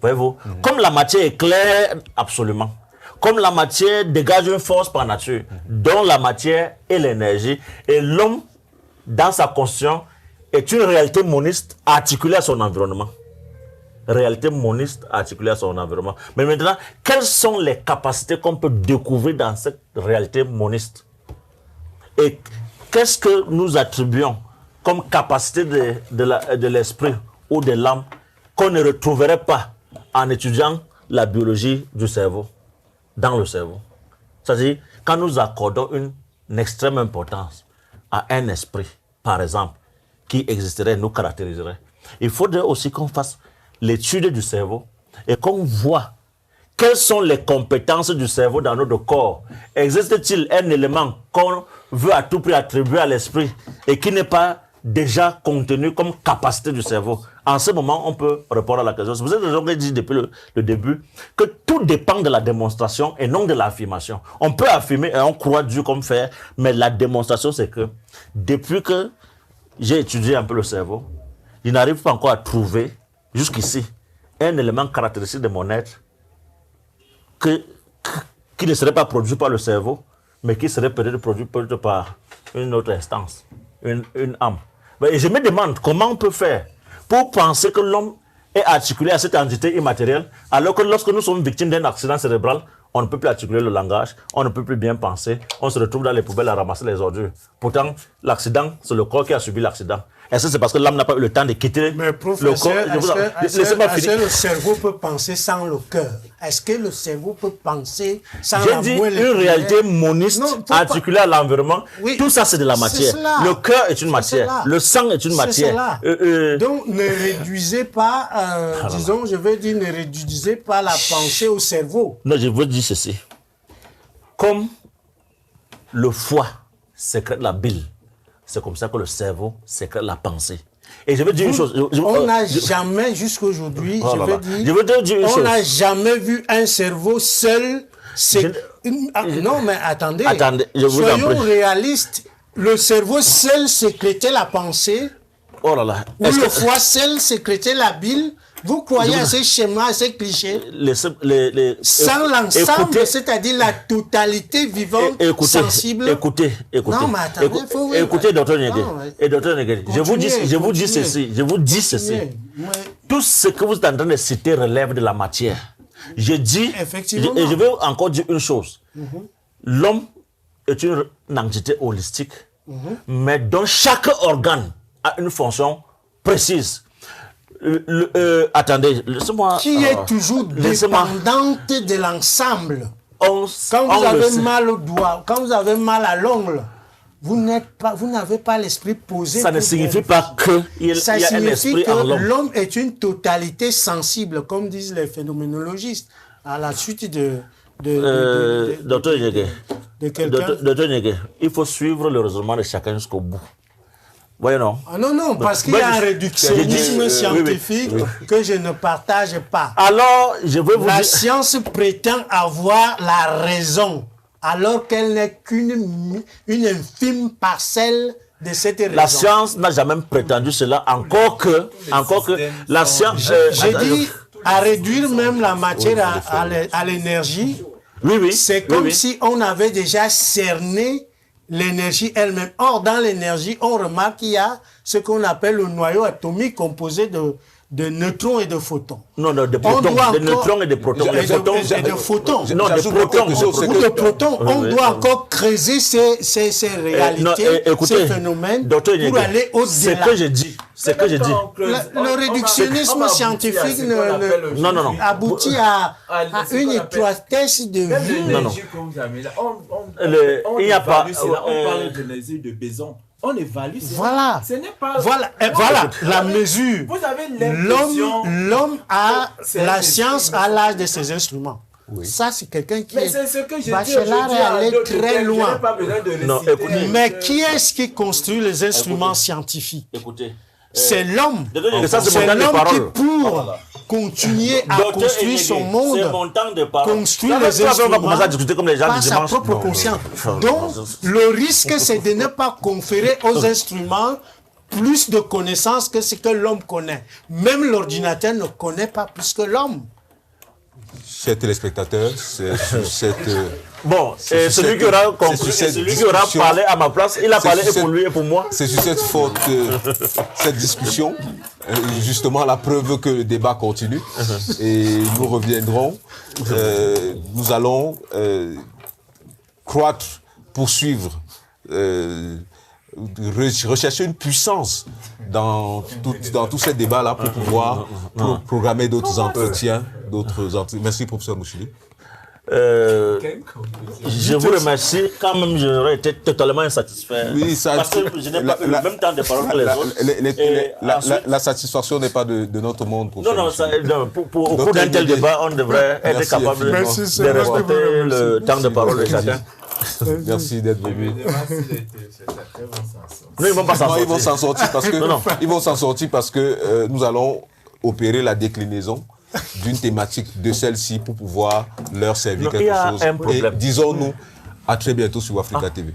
Voyez-vous, comme la matière éclaire absolument, comme la matière dégage une force par nature, dont la matière est l'énergie, et l'homme, dans sa constitution, est une réalité moniste articulée à son environnement. Réalité moniste articulée à son environnement. Mais maintenant, quelles sont les capacités qu'on peut découvrir dans cette réalité moniste? Et qu'est-ce que nous attribuons comme capacité de l'esprit ou de l'âme qu'on ne retrouverait pas en étudiant la biologie du cerveau, dans le cerveau? C'est-à-dire, quand nous accordons une extrême importance à un esprit, par exemple, qui existerait, nous caractériserait, il faudrait aussi qu'on fasse l'étude du cerveau et qu'on voit quelles sont les compétences du cerveau dans notre corps. Existe-t-il un élément qu'on veut à tout prix attribuer à l'esprit et qui n'est pas déjà contenu comme capacité du cerveau? En ce moment, on peut répondre à la question. C'est pour ça que j'ai dit depuis le début que tout dépend de la démonstration et non de l'affirmation. On peut affirmer et on croit Dieu comme faire, mais la démonstration, c'est que depuis que j'ai étudié un peu le cerveau, je n'arrive pas encore à trouver jusqu'ici un élément caractéristique de mon être qui ne serait pas produit par le cerveau, mais qui serait peut-être produit par une autre instance, une âme. Et je me demande comment on peut faire pour penser que l'homme est articulé à cette entité immatérielle, alors que lorsque nous sommes victimes d'un accident cérébral, on ne peut plus articuler le langage, on ne peut plus bien penser, on se retrouve dans les poubelles à ramasser les ordures. Pourtant, l'accident, c'est le corps qui a subi l'accident. Est-ce que c'est parce que l'âme n'a pas eu le temps de quitter Mais le professeur, corps? Laissez-moi finir. est-ce que le cerveau peut penser sans le cœur? Est-ce que le cerveau peut penser sans J'ai la dit moelle une épinière? réalité moniste Non, faut pas- articulée à l'environnement. Oui, Tout ça, c'est de la matière. cela. Le cœur est une C'est matière. cela. Le sang est une C'est matière. cela. Donc, ne réduisez pas, disons, je veux dire, ne réduisez pas la pensée au cerveau. Non, je veux dire ceci. Comme le foie sécrète la bile, c'est comme ça que le cerveau sécrète la pensée. Et je veux dire une chose. On n'a jamais, jusqu'à aujourd'hui, Oh là là. je Je veux te dire une on chose. n'a jamais vu un cerveau seul. Non, mais attendez. Attendez, je vous en Soyons prie. réalistes. Le cerveau seul sécrétait la pensée, Oh là là. ou Est-ce le que- foie seul sécrétait la bile. Vous croyez à ces schémas, à ces clichés? Sans l'ensemble, écoutez, c'est-à-dire la totalité vivante, sensible. Écoutez. Non, mais attendez, faut- écoutez, docteur Nyege. Non, ouais. Et docteur Nyege, je vous dis Continuez. ceci. Je vous dis ceci. Ouais. Tout ce que vous êtes en train de citer relève de la matière. Je dis, Effectivement. et je vais encore dire une chose. L'homme est une entité holistique, mais dont chaque organe a une fonction précise. Attendez, laissez-moi... Qui est toujours laissez-moi- dépendante de l'ensemble. Quand Quand vous avez mal au doigt, quand vous avez mal à l'ongle, vous n'avez pas l'esprit posé. ça ne pour signifie vérifier. pas qu'il y a Ça un signifie esprit en que l'homme. l'homme est une totalité sensible, comme disent les phénoménologistes, à la suite de Docteur Nyege, quelqu'un. Docteur Nyege, il faut suivre le raisonnement de chacun jusqu'au bout. Voyez, non? Ah non, parce qu'il y a un réductionnisme scientifique que je ne partage pas. Alors, je vais vous La dire... science prétend avoir la raison, alors qu'elle n'est qu'une infime parcelle de cette raison. La science n'a jamais prétendu cela, encore que la science... J'ai dit à réduire même la matière à l'énergie. Oui. C'est comme oui. si on avait déjà cerné l'énergie elle-même. Or, dans l'énergie, on remarque qu'il y a ce qu'on appelle le noyau atomique composé de neutrons et de photons. Non, de On protons, doit de encore- neutrons et de protons. Et Les photons, de photons. Non, de J'ajoute protons. quelque chose, c'est Ou que- de protons, on oui, doit oui. encore creuser ces réalités, écoutez, ces phénomènes, docteur pour Nyege, aller c'est au-delà. que je dis. C'est que je dis. Le réductionnisme scientifique Non. aboutit à une étroitesse de vue. Non. Il n'y a pas... On parle d'énergie de Bézon. On évalue cela. Voilà. Ce n'est pas... Voilà la mesure. Vous avez l'impression... L'homme a, c'est la un science esprit, a l'âge de ses instruments. Ça, c'est quelqu'un qui Mais est... c'est ce que je dis Bachelard aujourd'hui est en allé d'autres très termes. Je loin. n'ai pas besoin de Non, réciter. écoutez. Mais qui est-ce qui construit les instruments scientifiques? Écoutez, C'est l'homme. Ça, c'est C'est mon temps de l'homme qui, parole. pour continuer à construire son monde, C'est mon temps de parole. construire Ça, les on va instruments commencer à discuter comme les gens par du sa dimanche. propre conscience. Donc, le risque, c'est de ne pas conférer aux instruments plus de connaissances que ce que l'homme connaît. Même l'ordinateur ne connaît pas plus que l'homme. Chers téléspectateurs, c'est sur cette... Bon, c'est et sur celui cette- qui aura c'est compris, sur et cette celui qui aura discussion- parlé à ma place, il a c'est parlé sur et pour cette- lui et pour moi. C'est sur cette faute, cette discussion, justement la preuve que le débat continue. Et nous reviendrons. Nous allons croître, poursuivre, rechercher une puissance dans tous ces débats-là pour pouvoir programmer d'autres entretiens. Merci, professeur Mouchili. Je vous remercie. Quand même, j'aurais été totalement insatisfait. Oui, ça- parce que je n'ai pas eu le même temps de parole que les autres. Et ensuite- La satisfaction n'est pas de notre monde. Non, non, au cours d'un tel débat, on devrait être Merci capable de infiniment. Merci, respecter le temps de parole de chacun. Merci d'être venu. Non, ils vont pas s'en Non, ils vont sortir. s'en sortir parce que, Non. ils vont s'en sortir parce que nous allons opérer la déclinaison d'une thématique de celle-ci pour pouvoir leur servir Non, il y quelque a chose. un problème. Et disons-nous à très bientôt sur Africa TV.